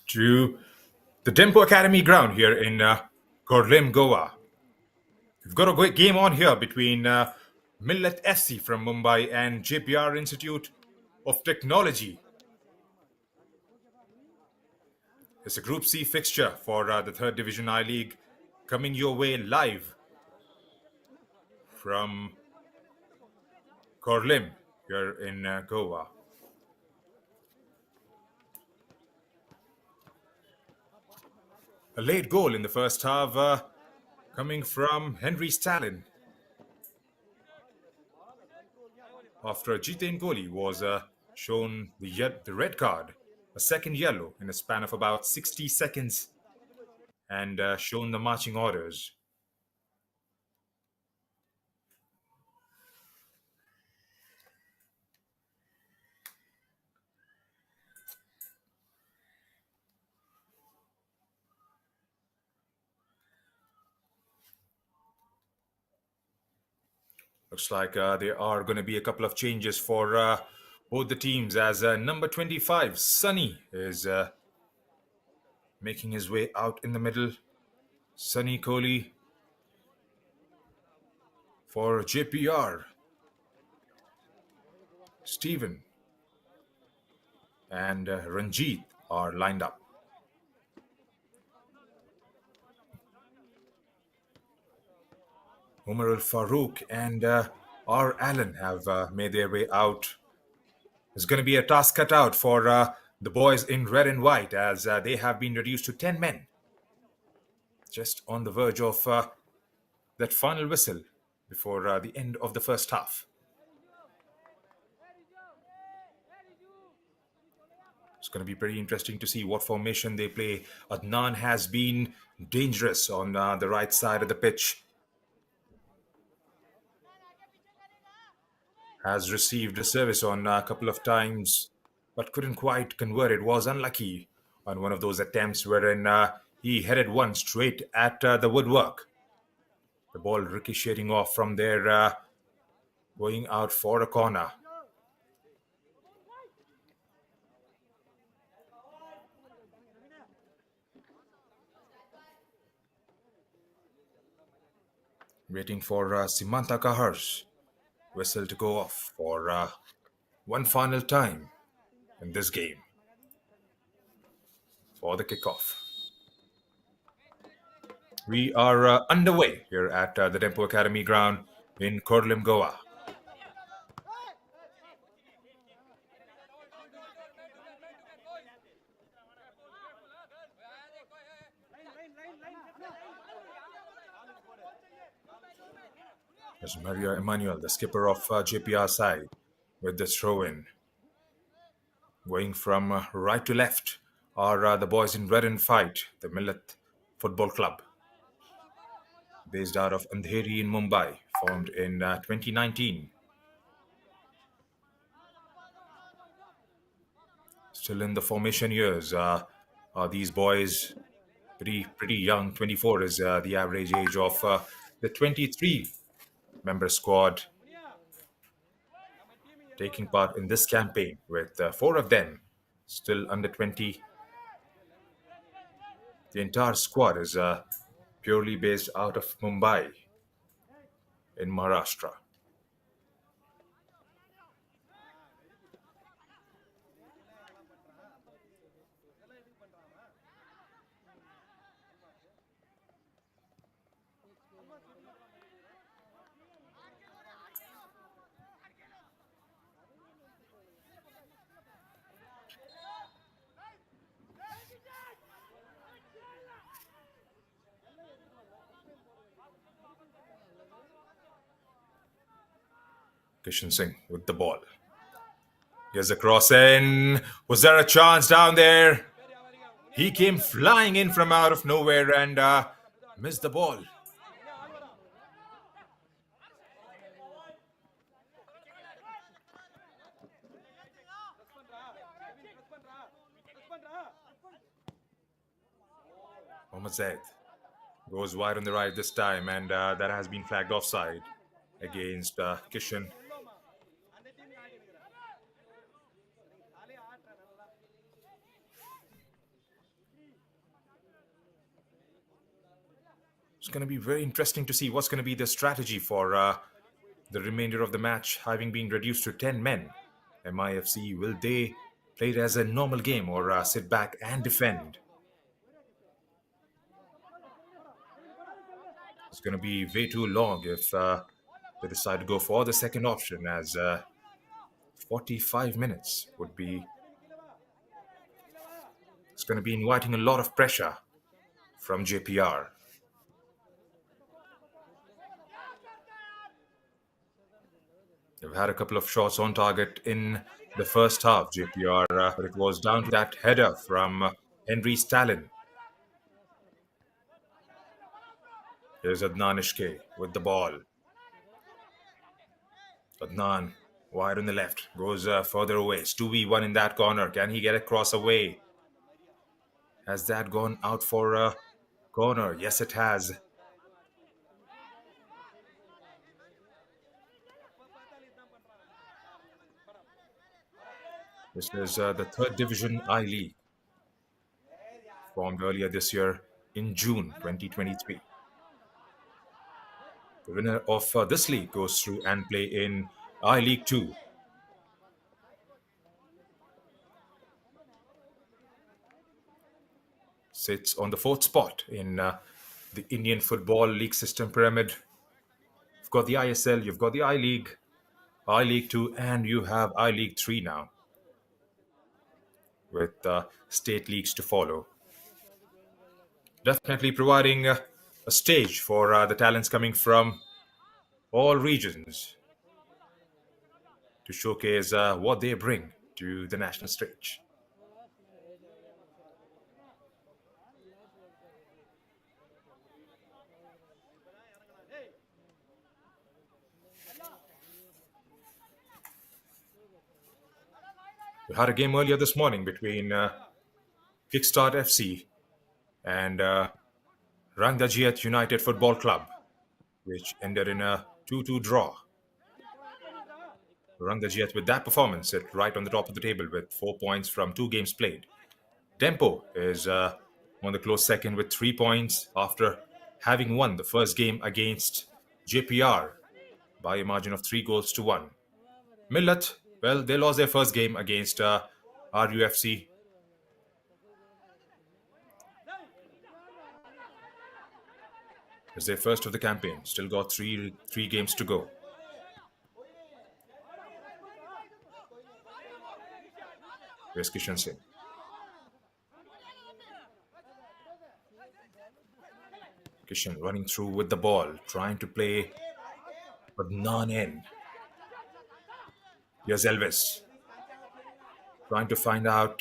A: To the Tempo Academy ground here in Korlim, Goa. We've got a great game on here between Millat FC from Mumbai and Jeppiar Institute of Technology. It's a Group C fixture for the Third Division I League coming your way live from Korlim here in Goa. A late goal in the first half coming from Henry Stalin. After Jitain Kohli was shown the red card, a second yellow in a span of about 60 seconds, and shown the marching orders. Looks like there are going to be a couple of changes for both the teams as number 25, Sunny, is making his way out in the middle. Sunny Kohli for JPR. Stephen and Ranjit are lined up. Umar Al Farouk and R. Allen have made their way out. It's going to be a task cut out for the boys in red and white as they have been reduced to 10 men. Just on the verge of that final whistle before the end of the first half. It's going to be pretty interesting to see what formation they play. Adnan has been dangerous on the right side of the pitch. Has received a service on a couple of times, but couldn't quite convert it. Was unlucky on one of those attempts wherein he headed one straight at the woodwork. The ball ricocheting off from there, going out for a corner. Waiting for Simanta Kahar's whistle to go off for one final time in this game for the kickoff. We are underway here at the Tempo Academy ground in Korlim, Goa. There's Maria Emmanuel, the skipper of JPR side, with the throw-in. Going from right to left are the boys in red and white, the Millat Football Club. Based out of Andheri in Mumbai, formed in 2019. Still in the formation years, are these boys pretty young. 24 is the average age of the 23-member squad taking part in this campaign, with 4 of them still under 20. The entire squad is purely based out of Mumbai in Maharashtra. Kishan Singh with the ball. Here's a cross in. Was there a chance down there? He came flying in from out of nowhere and missed the ball. Mohammad Zaid goes wide on the right this time, and that has been flagged offside against Kishan. It's going to be very interesting to see what's going to be the strategy for the remainder of the match, having been reduced to 10 men. MIFC, will they play it as a normal game or sit back and defend? It's going to be way too long if they decide to go for the second option, as 45 minutes would be. It's going to be inviting a lot of pressure from Jeppiar. They've had a couple of shots on target in the first half, Jeppiar, but it was down to that header from Henry Stalin. Here's Adnan Ishke with the ball. Adnan wide on the left, goes further away. It's 2v1 in that corner. Can he get a cross away? Has that gone out for a corner? Yes, it has. This is the third division I League, formed earlier this year in June 2023. The winner of this league goes through and play in I League 2. Sits on the fourth spot in the Indian Football League system pyramid. You've got the ISL, you've got the I League 2, and you have I League 3 now, with state leagues to follow. Definitely providing a stage for the talents coming from all regions to showcase what they bring to the national stage. We had a game earlier this morning between Kickstart FC and Rangdajiat United Football Club, which ended in a 2-2 draw. Rangdajiat, with that performance, sit right on the top of the table with 4 points from 2 games played. Dempo is on the close second with 3 points after having won the first game against Jeppiar by a margin of 3-1. Millat, well, they lost their first game against RUFC. It's their first of the campaign. Still got three games to go. Where's Kishan Singh? Kishan running through with the ball, trying to play, but none in. Here's Elvis, trying to find out,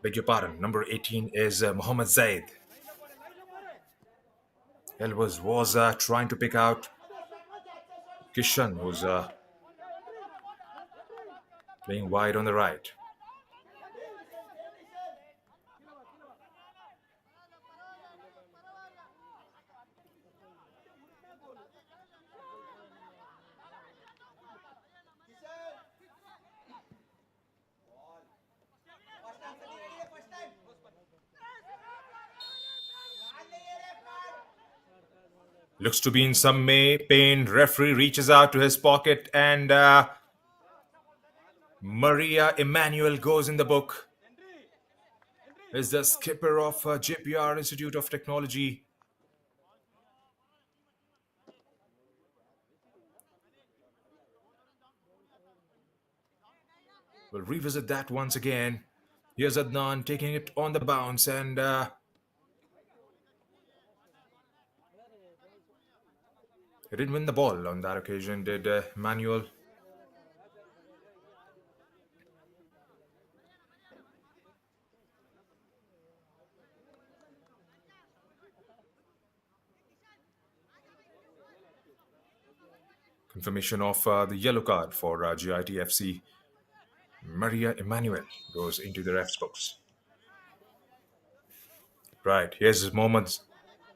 A: beg your pardon, number 18 is Mohammad Zaid. Elvis was trying to pick out Kishan, who's playing wide on the right. Looks to be in some pain. Referee reaches out to his pocket and Maria Emmanuel goes in the book. Is the skipper of Jeppiar Institute of Technology. We'll revisit that once again. Here's Adnan taking it on the bounce and he didn't win the ball on that occasion, did Manuel? Confirmation of the yellow card for GITFC. Maria Emmanuel goes into the ref's books. Right, here's Mohammad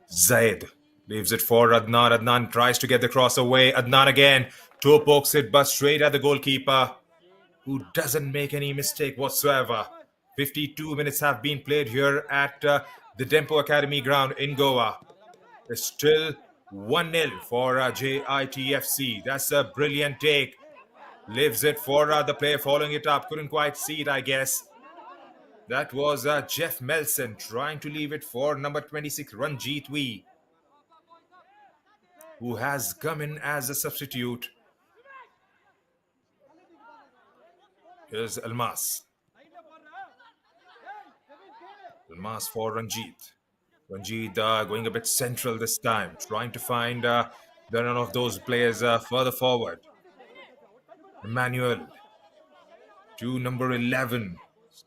A: Zaid. Leaves it for Adnan. Adnan tries to get the cross away. Adnan again. Toe pokes it, but straight at the goalkeeper, who doesn't make any mistake whatsoever. 52 minutes have been played here at the Dempo Academy ground in Goa. It's still 1-0 for JITFC. That's a brilliant take. Lives it for the player following it up. Couldn't quite see it, I guess. That was Jeff Melson trying to leave it for number 26, Ranjit Wee, who has come in as a substitute. Here's Almas. Almas for Ranjit. Ranjit going a bit central this time, trying to find none of those players further forward. Emmanuel to number 11.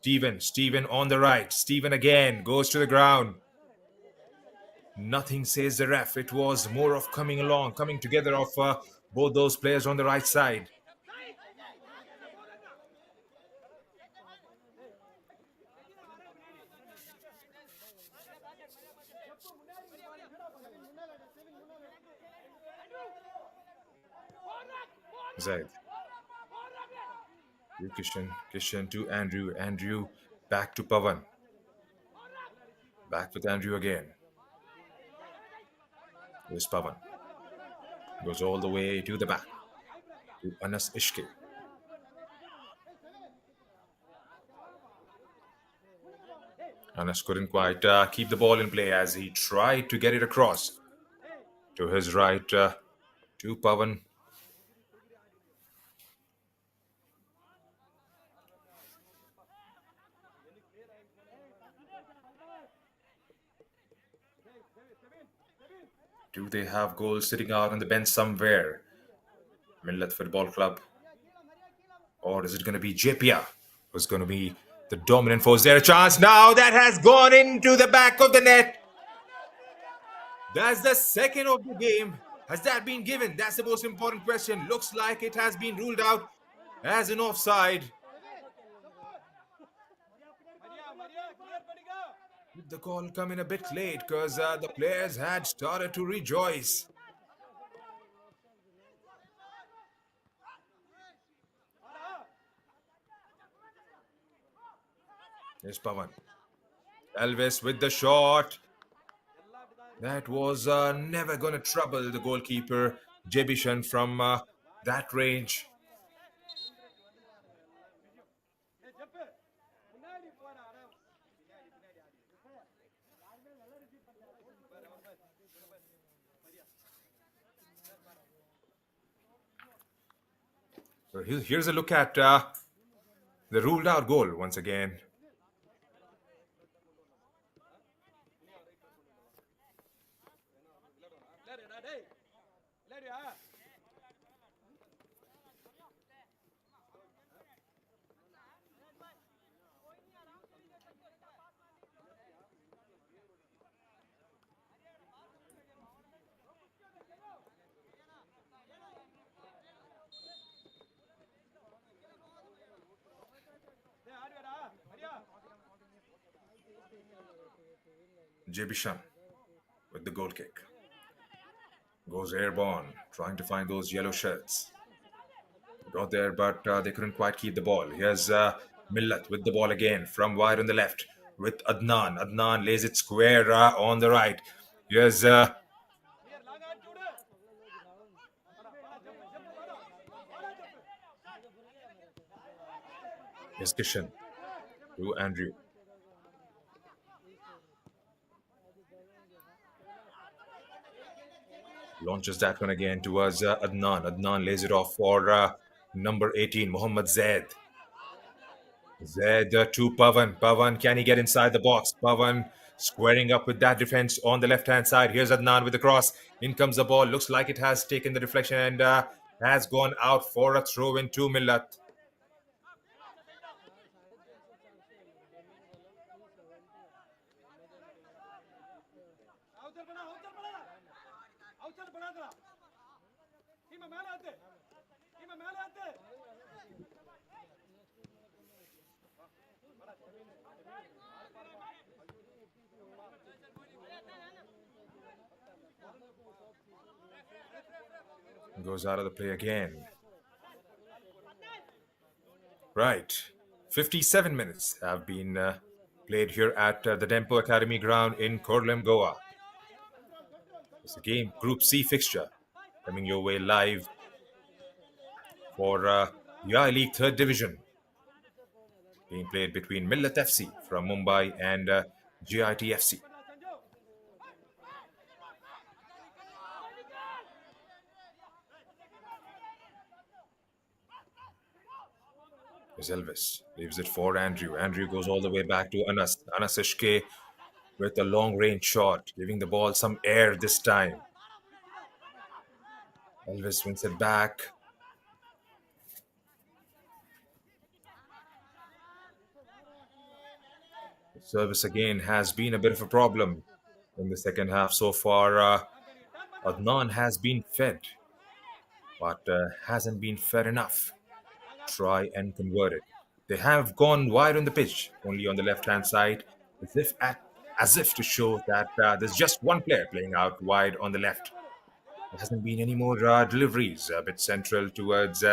A: Stephen on the right. Stephen again goes to the ground. Nothing says the ref. It was more of coming together of both those players on the right side. Zaid. Kishan to Andrew back to Pavan. Back with Andrew again. Here's Pavan. Goes all the way to the back. To Anas Ishki. Anas couldn't quite keep the ball in play as he tried to get it across. To his right, to Pavan. Do they have goals sitting out on the bench somewhere? Millat Football Club. Or is it going to be Jeppiar who's going to be the dominant force? There a chance now that has gone into the back of the net. That's the second of the game. Has that been given? That's the most important question. Looks like it has been ruled out as an offside. The call coming a bit late because the players had started to rejoice. Here's Pavan. Elvis with the shot. That was never going to trouble the goalkeeper, Jebishan, from that range. So here's a look at the ruled out goal once again. Jebishan with the goal kick. Goes airborne, trying to find those yellow shirts. Got there, but they couldn't quite keep the ball. Here's Millat with the ball again from wide on the left with Adnan. Adnan lays it square on the right. Here's Kishan to Andrew. Launches that one again towards Adnan. Adnan lays it off for number 18, Mohammad Zaid. Zaid to Pavan. Pavan, can he get inside the box? Pavan squaring up with that defense on the left-hand side. Here's Adnan with the cross. In comes the ball. Looks like it has taken the deflection and has gone out for a throw in to Millat. Goes out of the play again. Right. 57 minutes have been played here at the Dempo Academy ground in Korlem, Goa. It's a game Group C fixture coming your way live for the I League Third Division. Being played between Millat FC from Mumbai and GIT FC. Here's Elvis. Leaves it for Andrew. Andrew goes all the way back to Anas. Anas Ishke with a long range shot, giving the ball some air this time. Elvis wins it back. The service again has been a bit of a problem in the second half so far. Adnan has been fed, but hasn't been fed enough. Try and convert it. They have gone wide on the pitch, only on the left-hand side, as if to show that there's just one player playing out wide on the left. There hasn't been any more deliveries a bit central towards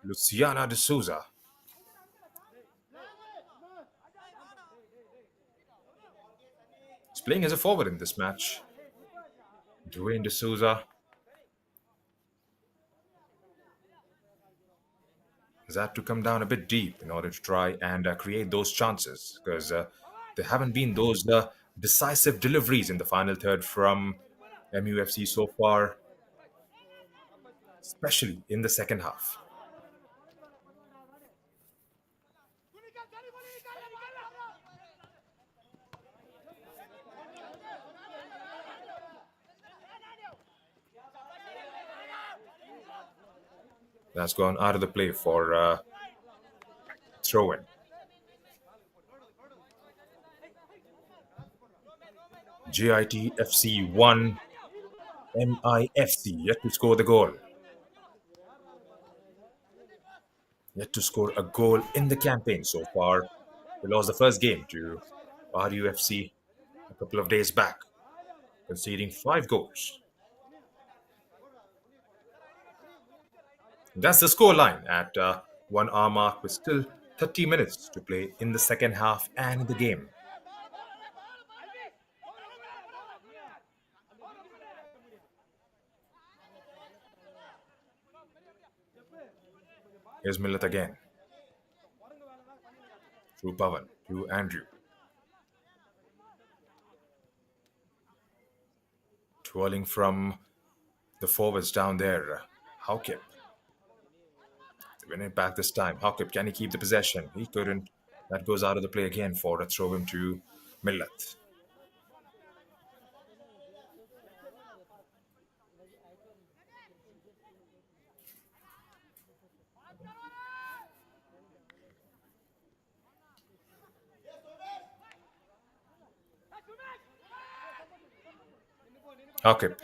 A: Luciana de Souza. He's playing as a forward in this match. Dwayne de Souza has had to come down a bit deep in order to try and create those chances because there haven't been those decisive deliveries in the final third from MUFC so far, especially in the second half. That's gone out of the play for throw-in. GIT FC 1, MIFC yet to score the goal. Yet to score a goal in the campaign so far. They lost the first game to RUFC a couple of days back, conceding 5 goals. That's the scoreline at 1 hour mark with still 30 minutes to play in the second half and in the game. Here's Millat again. Through Pavan to Andrew. Twirling from the forwards down there. Haukip. Win it back this time. Haukip, can he keep the possession? He couldn't. That goes out of the play again for a throw in to Millat. Haukip.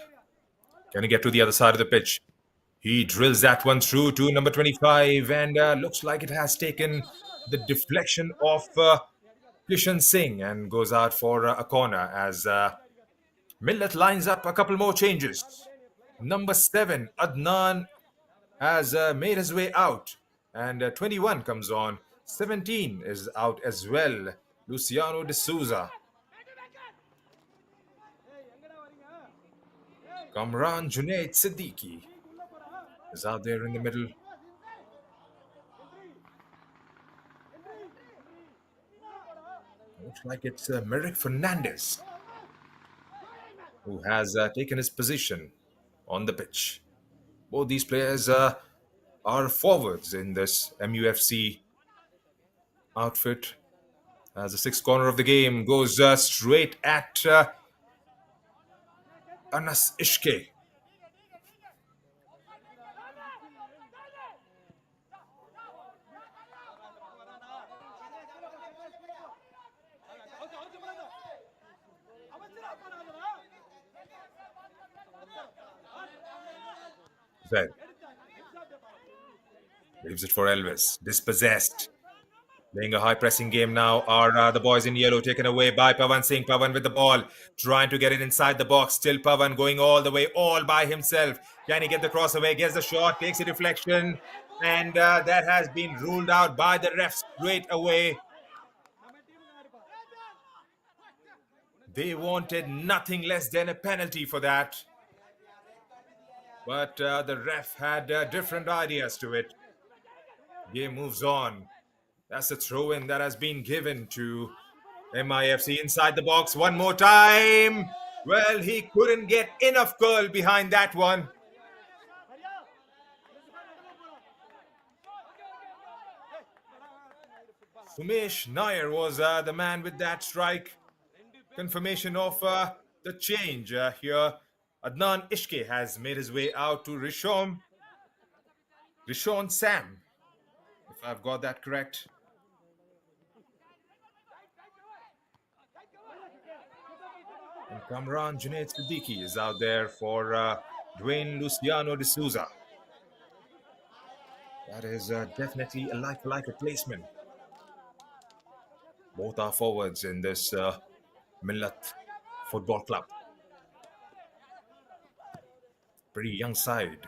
A: Can he get to the other side of the pitch? He drills that one through to number 25 and looks like it has taken the deflection of Kishan Singh and goes out for a corner as Millat lines up a couple more changes. Number 7, Adnan, has made his way out and 21 comes on. 17 is out as well. Luciano de Souza. Kamran Junaid Siddiqui is out there in the middle. Looks like it's Merrick Fernandez who has taken his position on the pitch. Both these players are forwards in this MUFC outfit. As the sixth corner of the game goes straight at Anas Ishke. Zed leaves it for Elvis. Dispossessed. Playing a high pressing game now are the boys in yellow, taken away by Pavan Singh. Pavan with the ball, trying to get it inside the box. Still Pavan going all the way, all by himself. Can he get the cross away? Gets the shot, takes a deflection, and that has been ruled out by the ref straight away. They wanted nothing less than a penalty for that. But the ref had different ideas to it. Game moves on. That's a throw in that has been given to MIFC inside the box one more time. Well, he couldn't get enough curl behind that one. Sumesh Nair was the man with that strike. Confirmation of the change here. Adnan Ishke has made his way out to Rishon Sam, if I've got that correct. And Kamran Junaid Siddiqui is out there for Dwayne Luciano de Souza. That is definitely a like-for-like replacement. Both are forwards in this Millat Football Club. Pretty young side.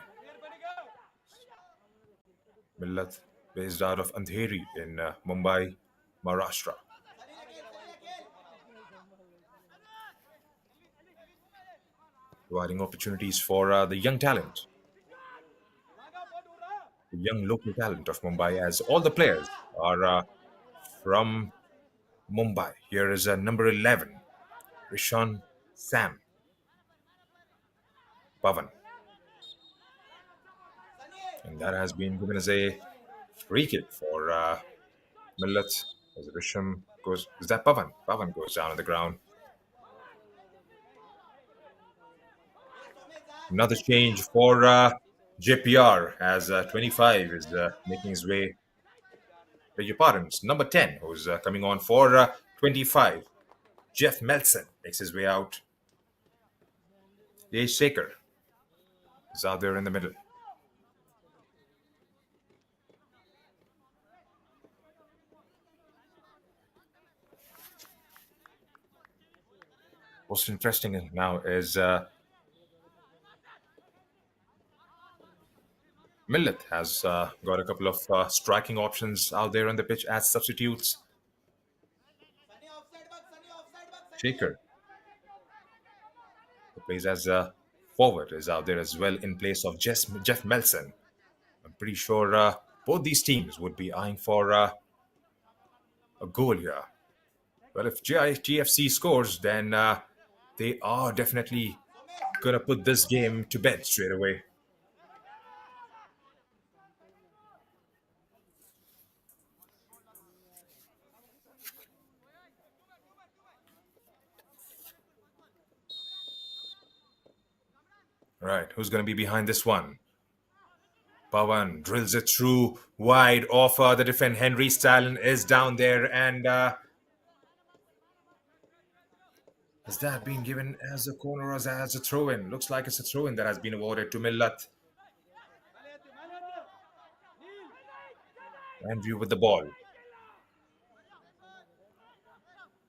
A: Millat, based out of Andheri in Mumbai, Maharashtra. Providing opportunities for the young talent, the young local talent of Mumbai, as all the players are from Mumbai. Here is number 11, Rishon Sam Pavan. And that has been given as a free kick for Millat. As Risham goes, is that Pavan? Pavan goes down on the ground. Another change for Jeppiar as 25 is making his way. Beg your pardons, number 10 who's coming on for 25. Jeff Melson makes his way out. Jay Shaker is out there in the middle. What's interesting now is Millet has got a couple of striking options out there on the pitch as substitutes. Shaker, who plays as a forward, is out there as well in place of Jeff Melson. I'm pretty sure both these teams would be eyeing for a goal here. Well, if GFC scores, then they are definitely going to put this game to bed straight away. Right, who's going to be behind this one? Pawan drills it through wide off the defense. Henry Stalin is down there, and has that been given as a corner or as a throw-in? Looks like it's a throw-in that has been awarded to Millat. Andrew with the ball.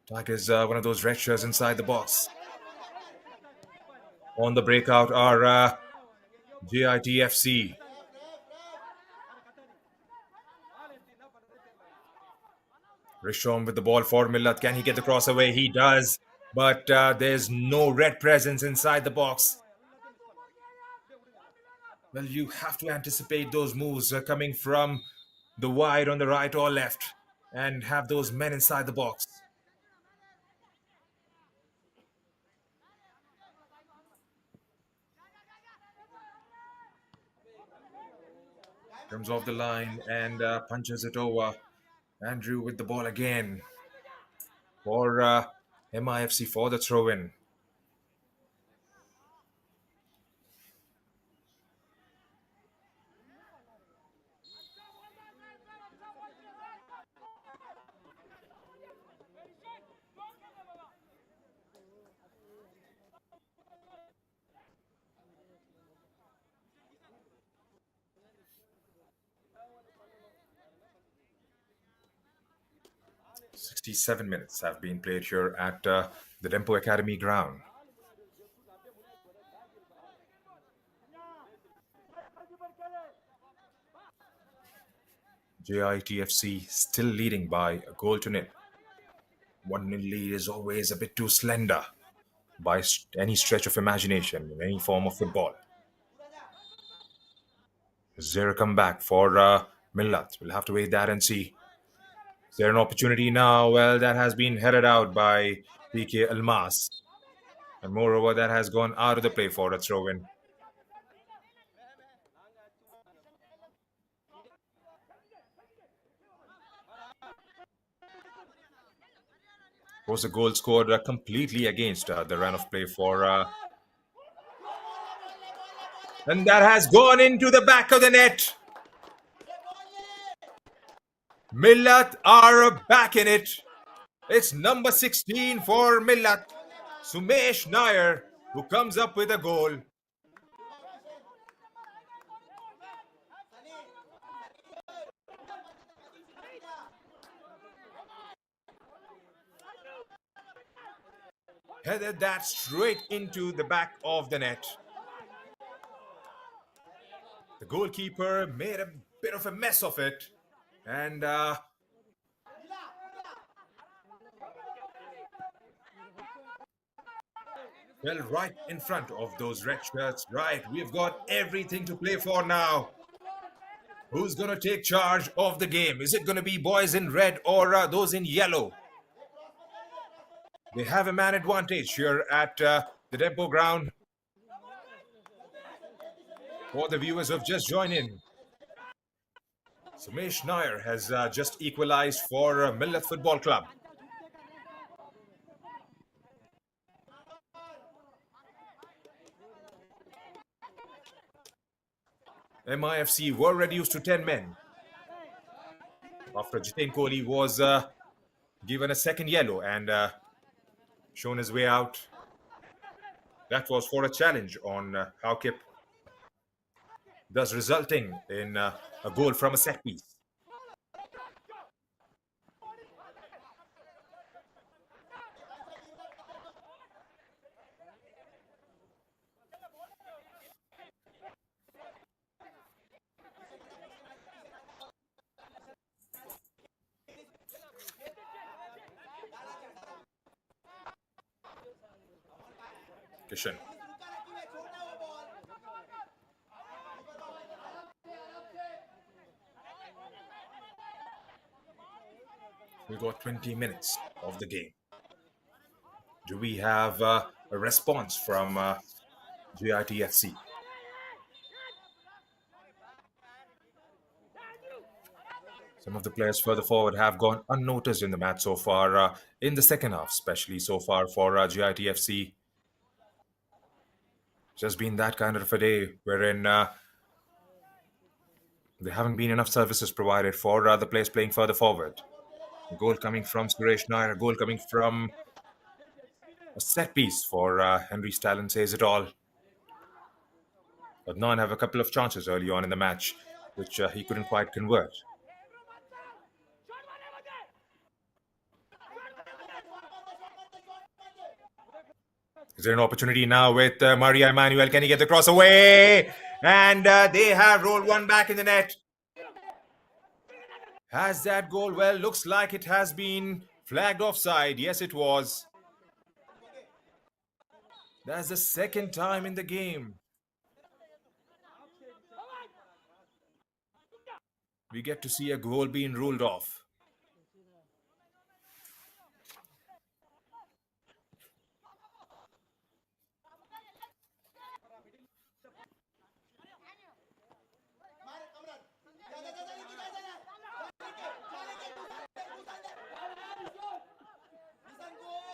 A: Tigers, one of those red shirts inside the box. On the breakout are JITFC. Rishon with the ball for Millat. Can he get the cross away? He does. But there's no red presence inside the box. Well, you have to anticipate those moves coming from the wide on the right or left and have those men inside the box. Comes off the line and punches it over. Andrew with the ball again for MIFC for the throw-in. "67 minutes have been played here at the Dempo Academy ground. JITFC still leading by a goal to nil. 1-0 lead is always a bit too slender by any stretch of imagination in any form of football. Is there a comeback for Millat? We'll have to wait that and see. Is there an opportunity now? Well, that has been headed out by PK Almas. And moreover, that has gone out of the play for a throw in. Was a goal scored completely against the run of play for. And that has gone into the back of the net. Millat are back in it. It's number 16 for Millat, Sumesh Nair, who comes up with a goal. Headed that straight into the back of the net. The goalkeeper made a bit of a mess of it. And well, right in front of those red shirts. Right, we've got everything to play for now. Who's going to take charge of the game? Is it going to be boys in red or those in yellow? They have a man advantage here at the depot ground. For the viewers who have just joined in, Sumesh Nair has just equalized for Millat Football Club. MIFC were reduced to 10 men after Jitin Kohli was given a second yellow and shown his way out. That was for a challenge on Haukip, thus resulting in a goal from a set piece. Kishan. We got 20 minutes of the game. Do we have a response from GITFC? Some of the players further forward have gone unnoticed in the match so far, in the second half, especially so far for GITFC. Just been that kind of a day wherein there haven't been enough services provided for the players playing further forward. A goal coming from Suresh Nair, a goal coming from a set piece for Henry Stalin says it all. Adnan have a couple of chances early on in the match, which he couldn't quite convert. Is there an opportunity now with Maria Emmanuel? Can he get the cross away? And they have rolled one back in the net. Has that goal? Well, looks like it has been flagged offside. Yes, it was. That's the second time in the game we get to see a goal being ruled off.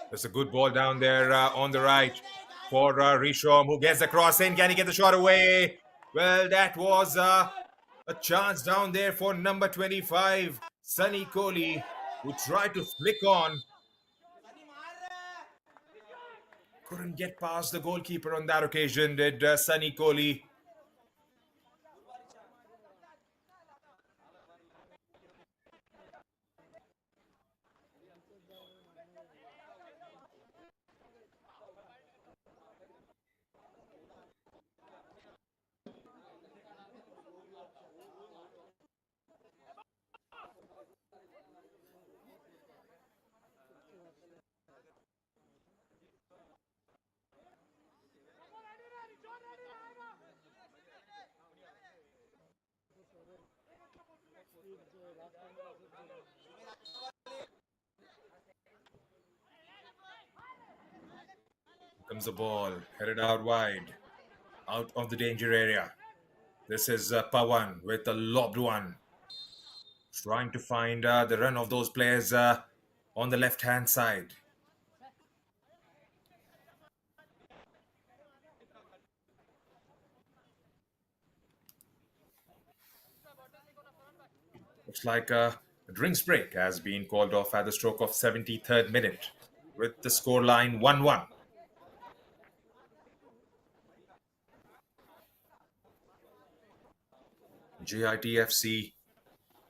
A: There's a good ball down there on the right for Rishom, who gets the cross in. Can he get the shot away? Well, that was a chance down there for number 25, Sunny Kohli, who tried to flick on. Couldn't get past the goalkeeper on that occasion, did Sunny Kohli. Comes the ball, headed out wide, out of the danger area. This is Pawan with a lobbed one, trying to find the run of those players on the left hand side. Looks like a drinks break has been called off at the stroke of 73rd minute with the scoreline 1-1. JITFC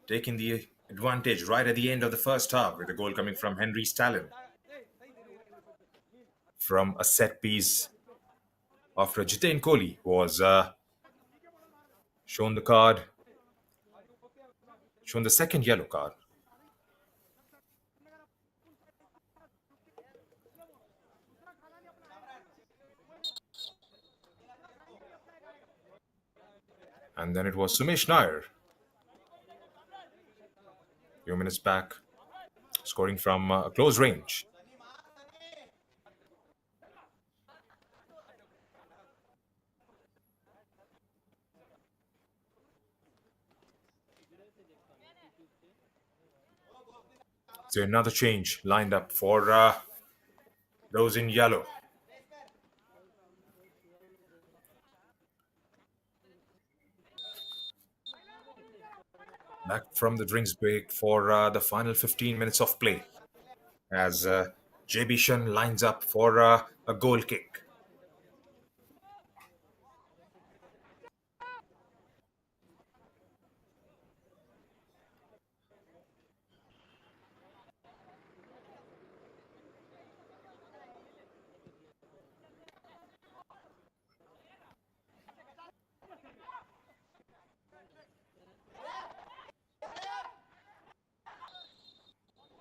A: taking the advantage right at the end of the first half with a goal coming from Henry Stalin from a set piece after Jitain Kohli was shown the card, shown the second yellow card. And then it was Sumesh Nair, a few minutes back, scoring from a close range. So another change lined up for those in yellow. Back from the drinks break for the final 15 minutes of play as Jebishan lines up for a goal kick.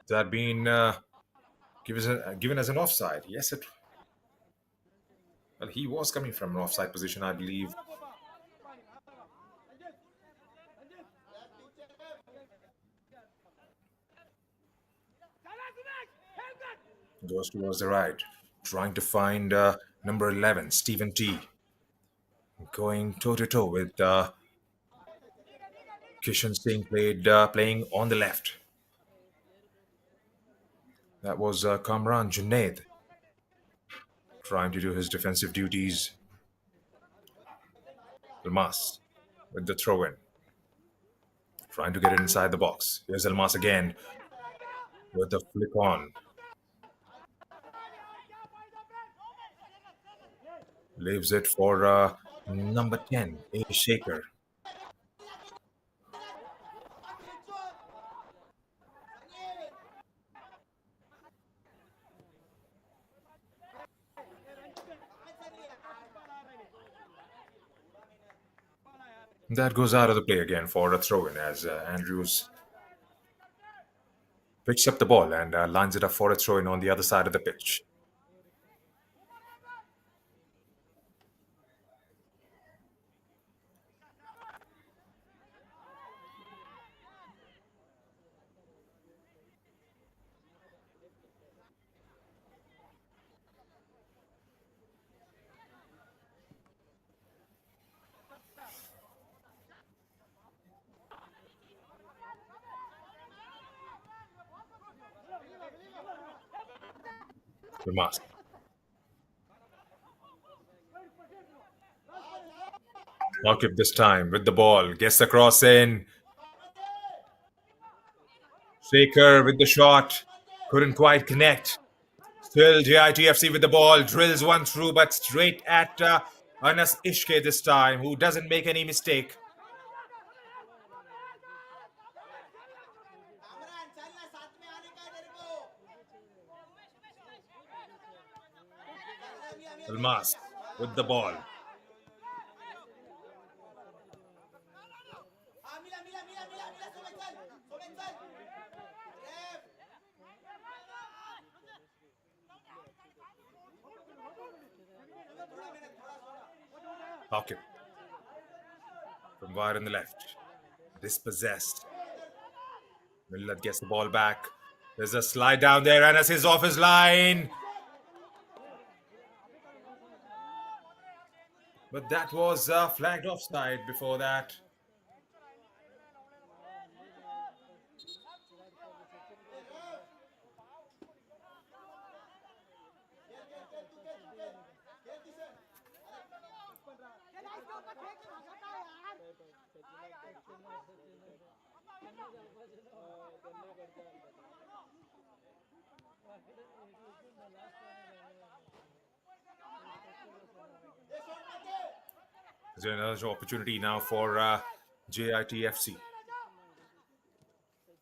A: That been given as an offside. Yes, it. Well, he was coming from an offside position, I believe. Goes towards the right, trying to find number 11, Stephen T. Going toe to toe with Kishan Singh playing on the left. That was Kamran Junaid trying to do his defensive duties. Almas with the throw in, trying to get it inside the box. Here's Almas again with the flick on. Leaves it for number 10, A. Shaker. That goes out of the play again for a throw in as Andrews picks up the ball and lines it up for a throw in on the other side of the pitch. Almas. Markip this time with the ball. Gets the cross in. Shaker with the shot. Couldn't quite connect. Still JITFC with the ball. Drills one through, but straight at Anas Ishke this time, who doesn't make any mistake. Almas with the ball. Hawkins from wide on the left. Dispossessed. Millat gets the ball back. There's a slide down there. Anas is off his line. But that was flagged offside before that. There's another opportunity now for JITFC.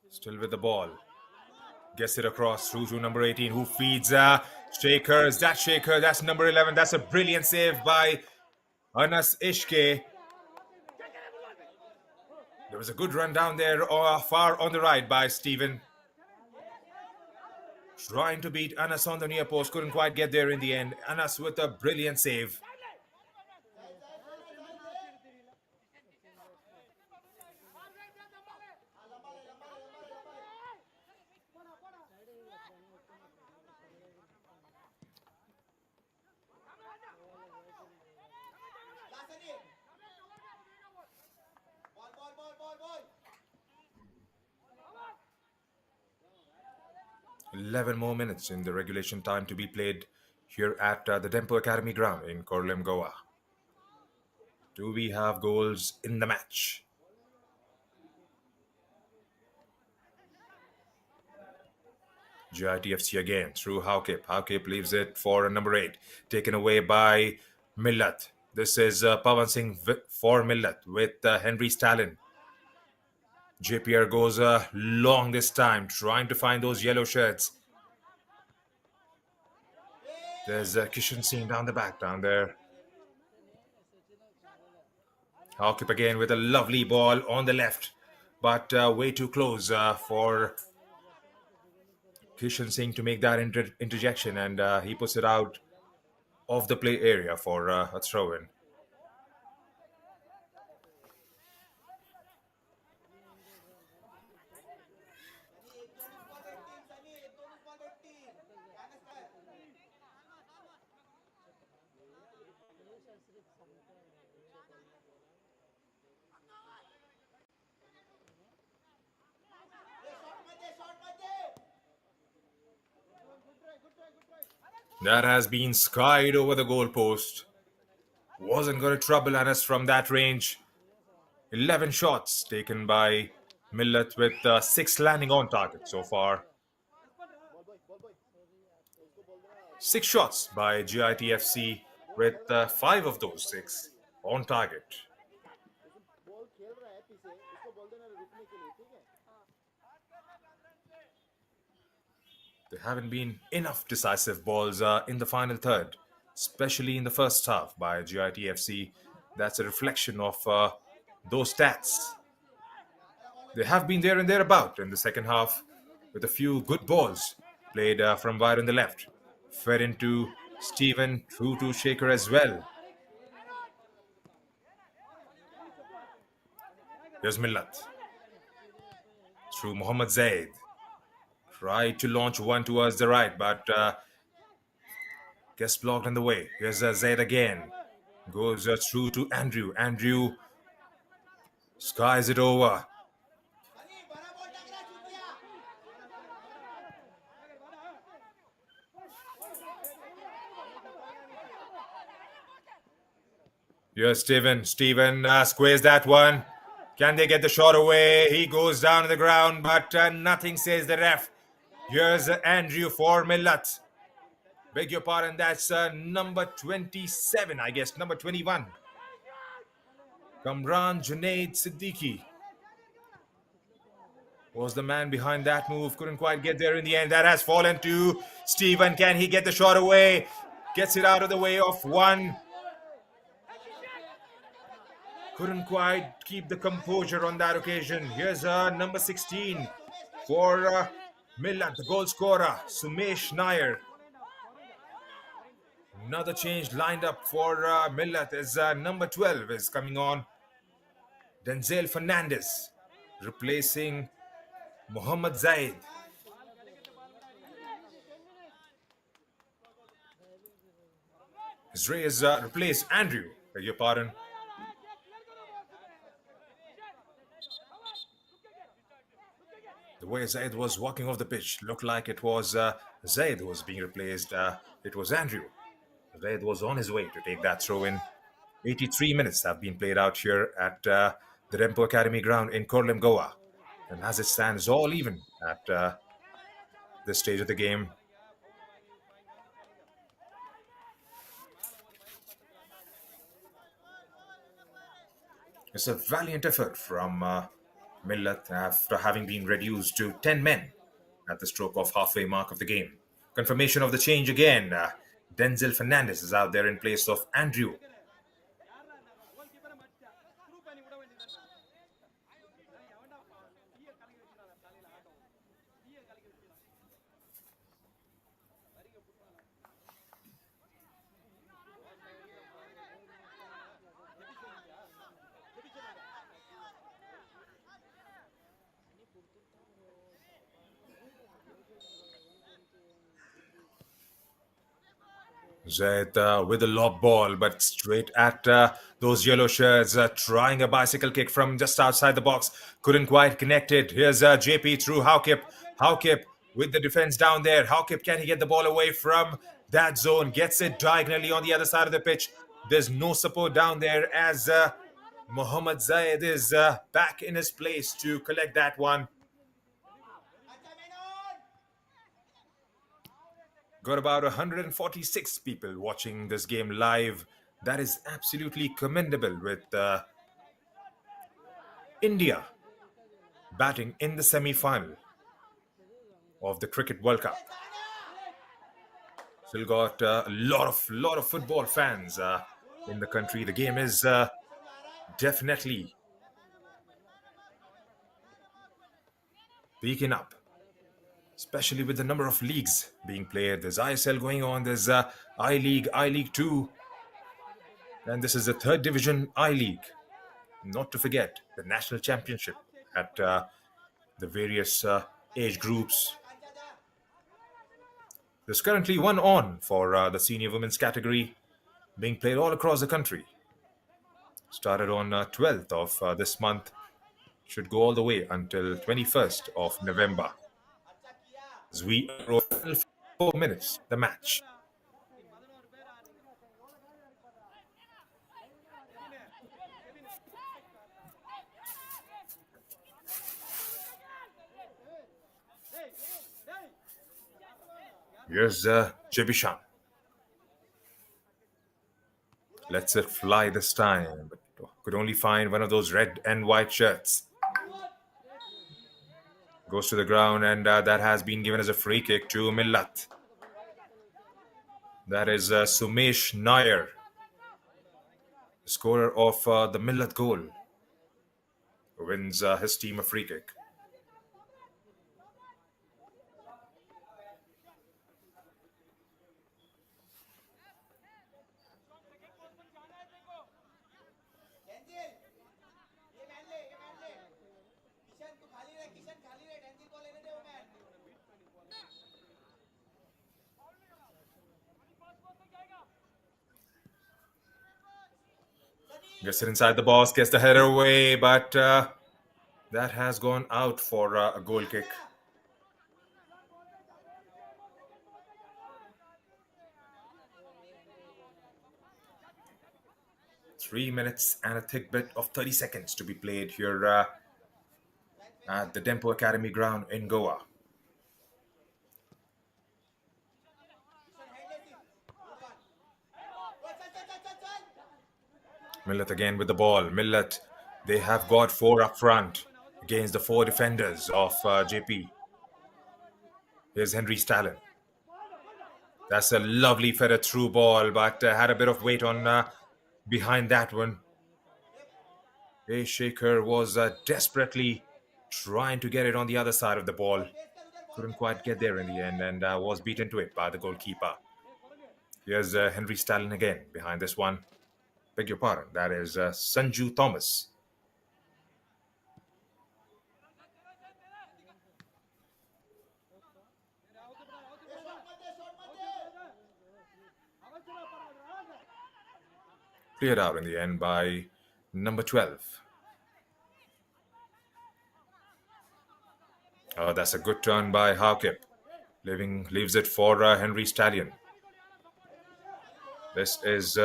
A: Still with the ball. Gets it across through to number 18, who feeds Shakers. That Shaker, that's number 11. That's a brilliant save by Anas Ishke. There was a good run down there far on the right by Stephen. Trying to beat Anas on the near post. Couldn't quite get there in the end. Anas with a brilliant save.
B: Ball.
A: 11 more minutes in the regulation time to be played here at the Dempo Academy ground in Korlem, Goa. Do we have goals in the match? JITFC again through Haukip. Haukip leaves it for number 8. Taken away by Millat. This is Pawan Singh for Millat with Henry Stalin. Jeppiar goes long this time, trying to find those yellow shirts. There's Kishan Singh down the back, down there. Haukip again with a lovely ball on the left, but way too close for Kishan Singh to make that interjection, and he puts it out of the play area for a throw-in. That has been skied over the goalpost. Wasn't going to trouble Anas from that range. 11 shots taken by Millat with 6 landing on target so far. 6 shots by GITFC with 5 of those 6 on target. There haven't been enough decisive balls in the final third, especially in the first half by GITFC. That's a reflection of those stats. They have been there and thereabout in the second half with a few good balls played from wide on the left. Fed into Stephen, through to Shaker as well. Here's Millat. Through Mohammad Zaid. Tried to launch one towards the right, but gets blocked on the way. Here's Zaid again. Goes through to Andrew. Andrew skies it over. Here's Stephen. Stephen squares that one. Can they get the shot away? He goes down to the ground, but nothing says the ref. Here's Andrew for Millat. Beg your pardon, that's number 27, I guess, number 21. Kamran Junaid Siddiqui was the man behind that move. Couldn't quite get there in the end. That has fallen to Stephen. Can he get the shot away? Gets it out of the way of one. Couldn't quite keep the composure on that occasion. Here's number 16 for Millat, the goal scorer, Sumesh Nair. Another change lined up for Millat as number 12 is coming on. Denzel Fernandez replacing Mohammad Zaid. His Ray has replaced Andrew. Beg your pardon. The way Zaid was walking off the pitch looked like it was Zaid who was being replaced. It was Andrew. Zaid was on his way to take that throw in. 83 minutes have been played out here at the Rempo Academy ground in Korlem, Goa. And as it stands, all even at this stage of the game. It's a valiant effort from Millat after having been reduced to 10 men at the stroke of halfway mark of the game. Confirmation of the change again. Denzel Fernandez is out there in place of Andrew. Zaid with a lob ball, but straight at those yellow shirts, trying a bicycle kick from just outside the box. Couldn't quite connect it. Here's JP through Haukip. Haukip with the defense down there. Haukip, can he get the ball away from that zone? Gets it diagonally on the other side of the pitch. There's no support down there as Mohammad Zaid is back in his place to collect that one. Got about 146 people watching this game live. That is absolutely commendable with India batting in the semi-final of the Cricket World Cup. Still got a lot of football fans in the country. The game is definitely peaking up, especially with the number of leagues being played. There's ISL going on, there's I-League, I-League 2, and this is the third division I-League. Not to forget the national championship at the various age groups. There's currently one on for the senior women's category being played all across the country. Started on 12th of this month, should go all the way until 21st of November. As we roll 4 minutes, the match. Here's Jeppiar. Lets it fly this time, but could only find one of those red and white shirts. Goes to the ground, and that has been given as a free kick to Millat. That is Sumesh Nair, the scorer of the Millat goal, who wins his team a free kick. Gets it inside the box, gets the header away, but that has gone out for a goal kick. Three minutes and a thick bit of 30 seconds to be played here at the Rempo Academy ground in Goa. Millat again with the ball. Millat, they have got four up front against the four defenders of JP. Here's Henry Stalin. That's a lovely feathered through ball, but had a bit of weight on behind that one. A Shaker was desperately trying to get it on the other side of the ball. Couldn't quite get there in the end, and was beaten to it by the goalkeeper. Here's Henry Stalin again behind this one. Beg your pardon, that is Sanju Thomas. cleared out in the end by number 12. Oh, that's a good turn by Harkip. Leaves it for Henry Stallion. This is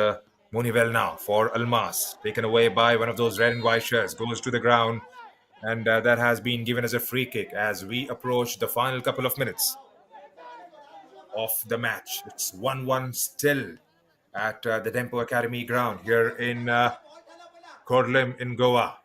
A: Munivel now for Almas. Taken away by one of those red and white shirts. Goes to the ground. And that has been given as a free kick as we approach the final couple of minutes of the match. It's 1-1 still at the Dempo Academy ground here in Korlim in Goa.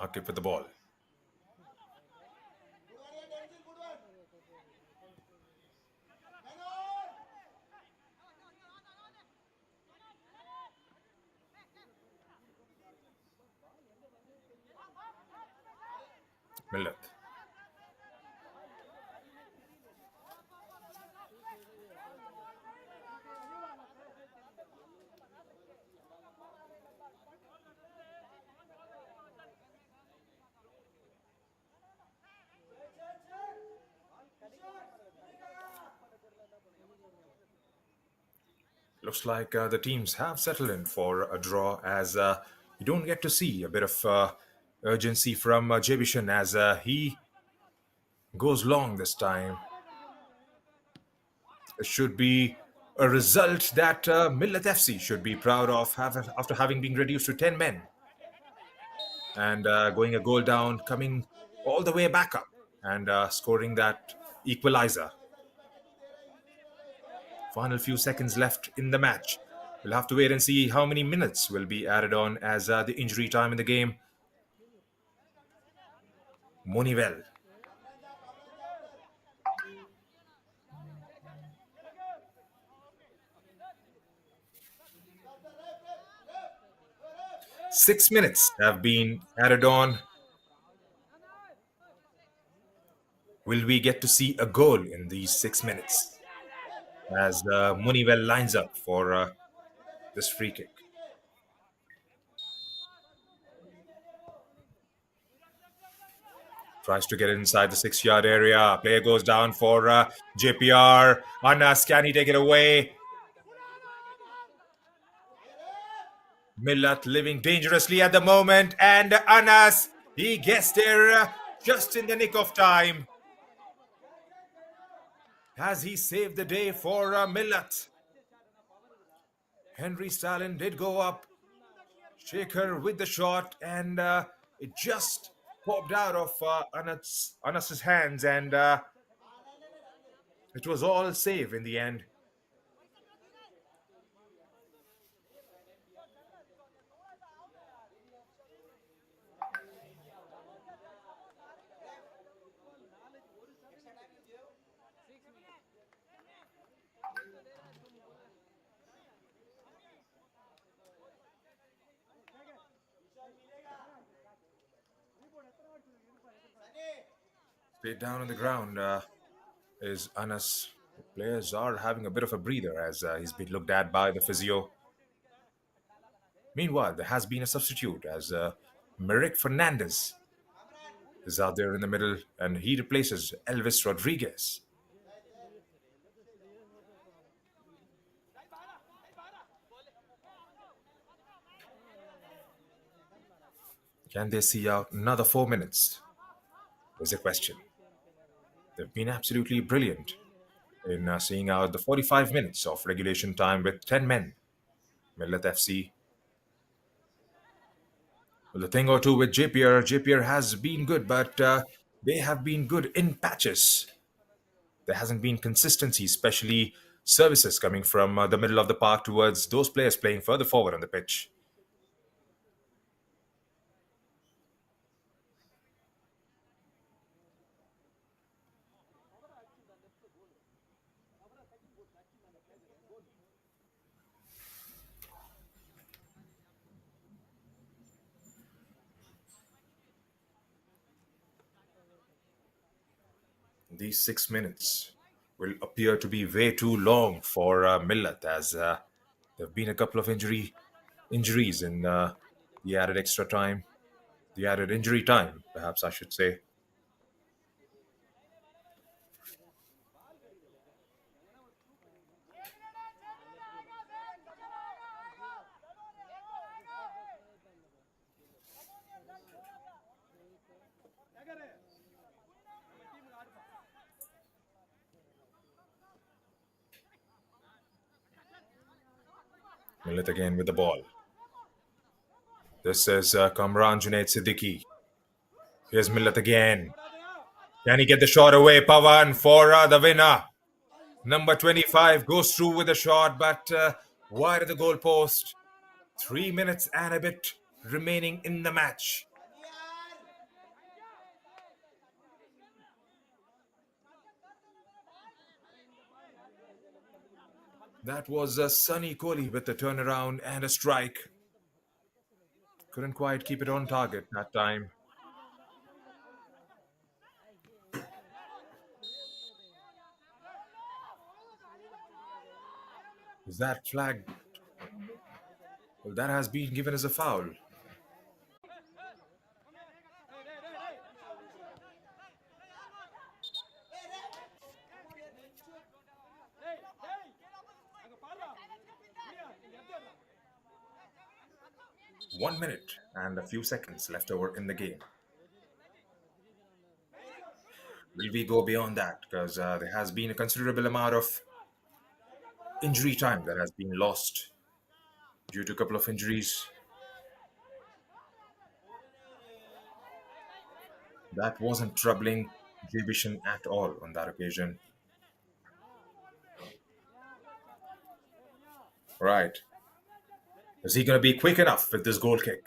A: Hakip with the ball. Millat. Looks like the teams have settled in for a draw as you don't get to see a bit of urgency from Jebishan as he goes long this time. It should be a result that Millat FC should be proud of after having been reduced to 10 men and going a goal down, coming all the way back up and scoring that equalizer. Final few seconds left in the match. We'll have to wait and see how many minutes will be added on as the injury time in the game. Monivel. Six minutes have been added on. Will we get to see a goal in these 6 minutes as Monivel lines up for this free kick? Tries to get inside the 6-yard area. Player goes down for Jeppiar. Anas, can he take it away? Millat living dangerously at the moment. And Anas, he gets there just in the nick of time. Has he saved the day for Millat? Henry Stalin did go up. Shaker with the shot. And it just popped out of Anas's hands. And it was all safe in the end. Straight down on the ground is Anas. The players are having a bit of a breather as he's been looked at by the physio. Meanwhile, there has been a substitute as Merrick Fernandez is out there in the middle and he replaces Elvis Rodriguez. Can they see out another 4 minutes? Is the question. They've been absolutely brilliant in seeing out the 45 minutes of regulation time with 10 men. Millat FC. Well, the thing or two with Jeppiar has been good, but they have been good in patches. There hasn't been consistency, especially services coming from the middle of the park towards those players playing further forward on the pitch. These 6 minutes will appear to be way too long for Millat, as there have been a couple of injuries in the added extra time, the added injury time, perhaps I should say. Millat again with the ball. This is Kamran Junaid Siddiqui. Here's Millat again. Can he get the shot away? Pawan for the winner. Number 25 goes through with the shot, but wide of the goalpost. 3 minutes and a bit remaining in the match. That was Sunny Kohli with the turnaround and a strike. Couldn't quite keep it on target that time. Is that flag? Well, that has been given as a foul. One minute and a few seconds left over in the game. Will we go beyond that? Because there has been a considerable amount of injury time that has been lost due to a couple of injuries. That wasn't troubling Jebishan at all on that occasion. Right. Is he going to be quick enough with this goal kick?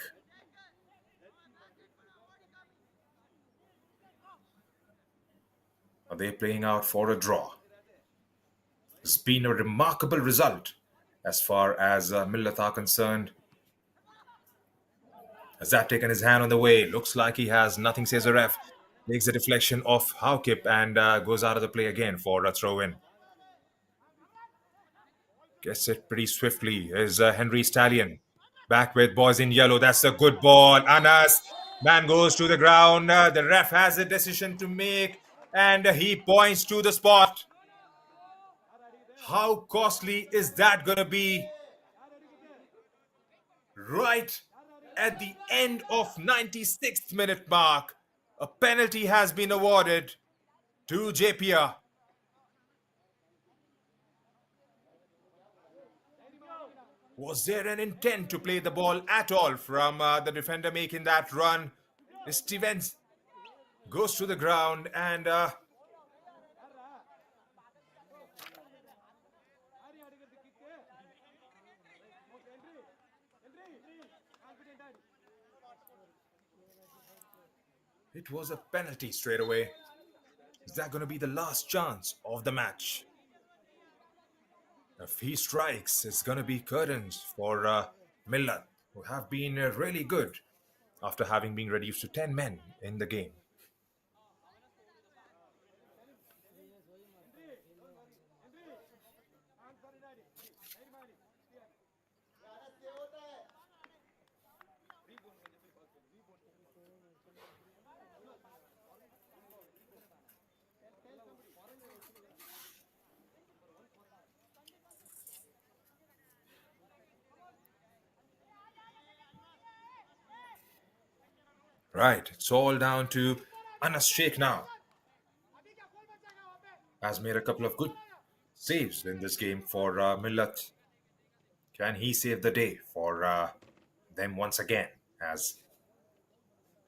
A: Are they playing out for a draw? It's been a remarkable result as far as Millat are concerned. Has that taken his hand on the way? Looks like he has. Nothing, says a ref. Makes a deflection off Haukip and goes out of the play again for a throw in. Gets it pretty swiftly is Henry Stallion. Back with boys in yellow. That's a good ball. Anas. Man goes to the ground. The ref has a decision to make and he points to the spot. How costly is that going to be? Right at the end of 96th minute mark, a penalty has been awarded to Jeppiar. Was there an intent to play the ball at all from the defender making that run? Stevens goes to the ground and it was a penalty straight away. Is that going to be the last chance of the match? If he strikes, it's going to be curtains for Millat, who have been really good after having been reduced to 10 men in the game. Right, it's all down to Anas Sheikh now. Has made a couple of good saves in this game for Millat. Can he save the day for them once again as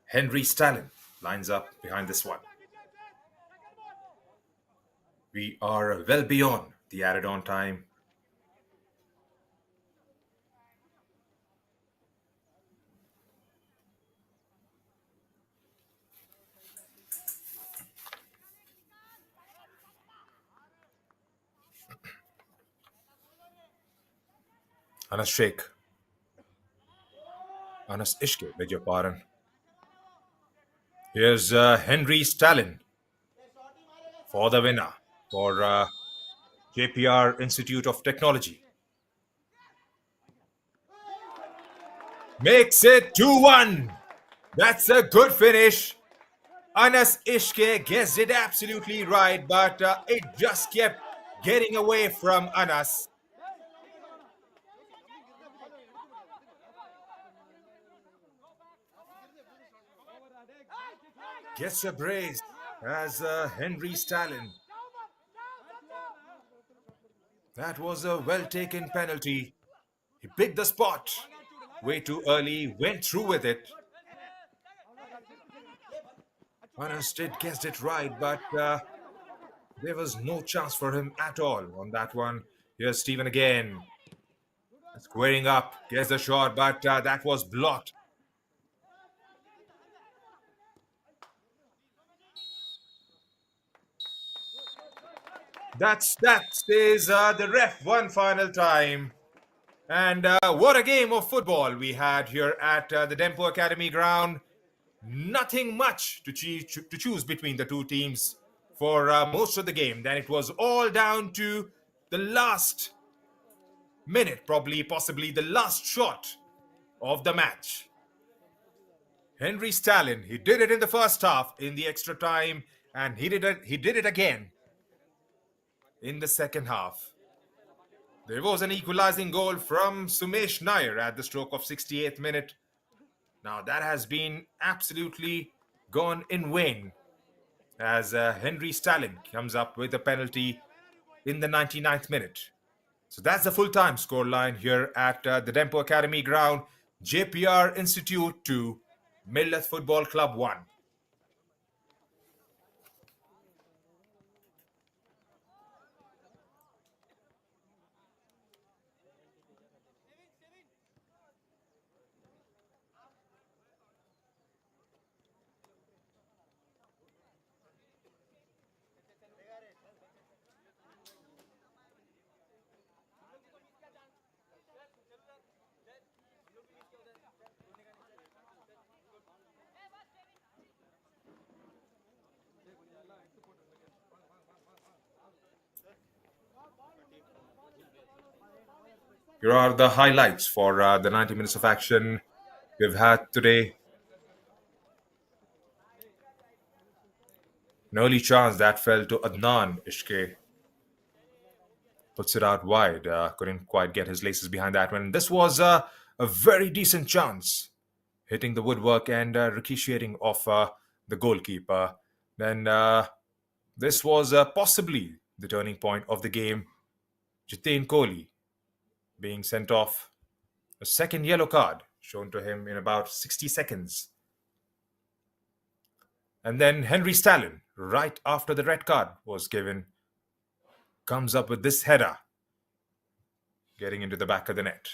A: Henry Stalin lines up behind this one? We are well beyond the added on time. Anas Sheikh. Anas Ishke, beg your pardon. Here's Henry Stalin. for the winner for JPR Institute of Technology. Makes it 2-1. That's a good finish. Anas Ishke guessed it absolutely right, but it just kept getting away from Anas. Gets a brace as Henry Stalin. That was a well taken penalty. He picked the spot way too early, went through with it. Anas did guessed it right, but there was no chance for him at all on that one. Here's Steven again. Squaring up, gets the shot, but that was blocked. That stays the ref one final time. And what a game of football we had here at the Dempo Academy ground. Nothing much to choose between the two teams for most of the game. Then it was all down to the last minute, probably, possibly the last shot of the match. Henry Stalin, he did it in the first half in the extra time, and he did it again in the second half. There was an equalizing goal from Sumesh Nair at the stroke of 68th minute. Now that has been absolutely gone in vain as Henry Stalin comes up with a penalty in the 99th minute. So that's the full-time scoreline here at the Dempo Academy ground. JPR Institute 2, Millat Football Club 1. Here are the highlights for the 90 minutes of action we've had today. An early chance that fell to Adnan Ishke. Puts it out wide. Couldn't quite get his laces behind that one. This was a very decent chance, hitting the woodwork and ricocheting off the goalkeeper. Then this was possibly the turning point of the game. Jitain Kohli being sent off. A second yellow card shown to him in about 60 seconds. And then Henry Stalin, right after the red card was given, comes up with this header, getting into the back of the net.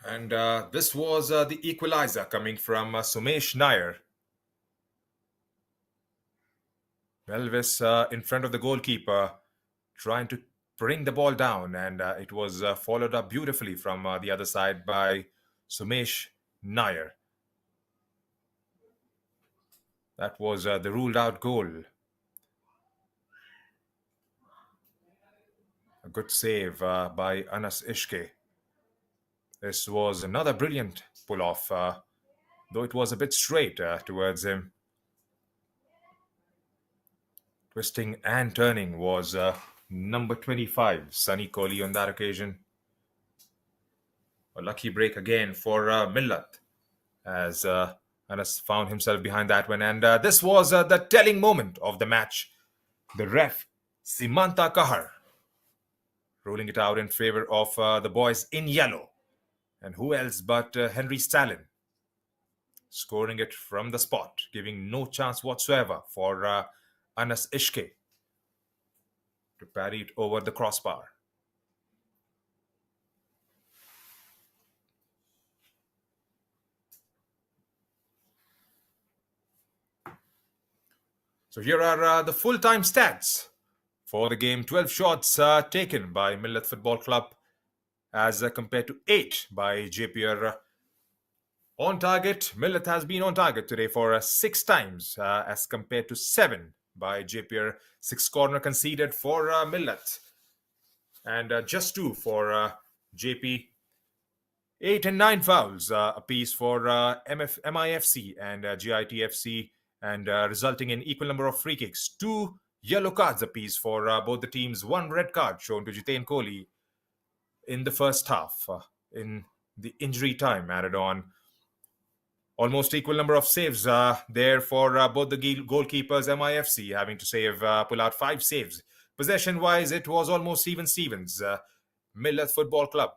A: And this was the equalizer coming from Sumesh Nair. Elvis in front of the goalkeeper, trying to bring the ball down, and it was followed up beautifully from the other side by Sumesh Nair. That was the ruled out goal. A good save by Anas Ishke. This was another brilliant pull off, though it was a bit straight towards him. Twisting and turning was number 25, Sunny Kohli, on that occasion. A lucky break again for Millat as Anas found himself behind that one. And this was the telling moment of the match. The ref, Simanta Kahar, ruling it out in favor of the boys in yellow. And who else but Henry Stalin, scoring it from the spot, giving no chance whatsoever for Anas Ishke to parry it over the crossbar. So here are the full-time stats For the game, 12 shots taken by Millat Football Club as compared to 8 by Jeppiar. On target, Millat has been on target today for 6 times as compared to 7 by Jeppiar. 6 corner conceded for Millat and just 2 for JP. 8 and 9 fouls apiece for MIFC and GITFC, and resulting in equal number of free kicks. 2 yellow cards apiece for both the teams. 1 red card shown to Jitain Kohli in the first half. In the injury time added on. Almost equal number of saves there for both the goalkeepers. MIFC having to pull out 5 saves. Possession-wise, it was almost even Stevens. Millat Football Club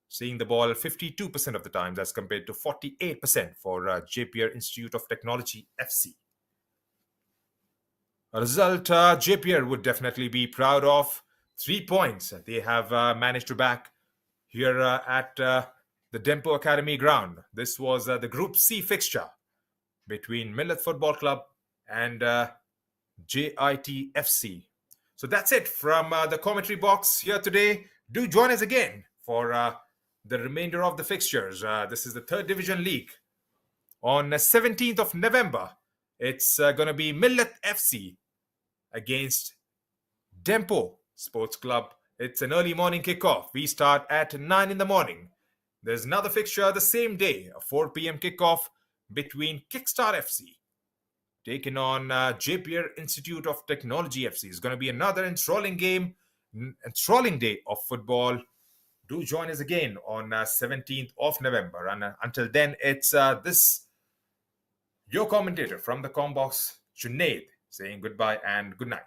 A: seeing the ball 52% of the times as compared to 48% for Jeppiar Institute of Technology FC. A result Jeppiar would definitely be proud of. 3 points they have managed to back here at the Dempo Academy ground. This was the Group C fixture between Millat Football Club and JITFC. So that's it from the commentary box here today. Do join us again for the remainder of the fixtures. This is the 3rd Division League. On 17th of November, it's going to be Millat FC against Dempo Sports Club. It's an early morning kickoff. We start at 9 in the morning. There's another fixture the same day, a 4 p.m. kickoff between Kickstart FC taking on Jeppiar Institute of Technology FC. It's going to be another enthralling game, enthralling day of football. Do join us again on 17th of November. And until then, it's your commentator from the Combox, Junaid, saying goodbye and good night.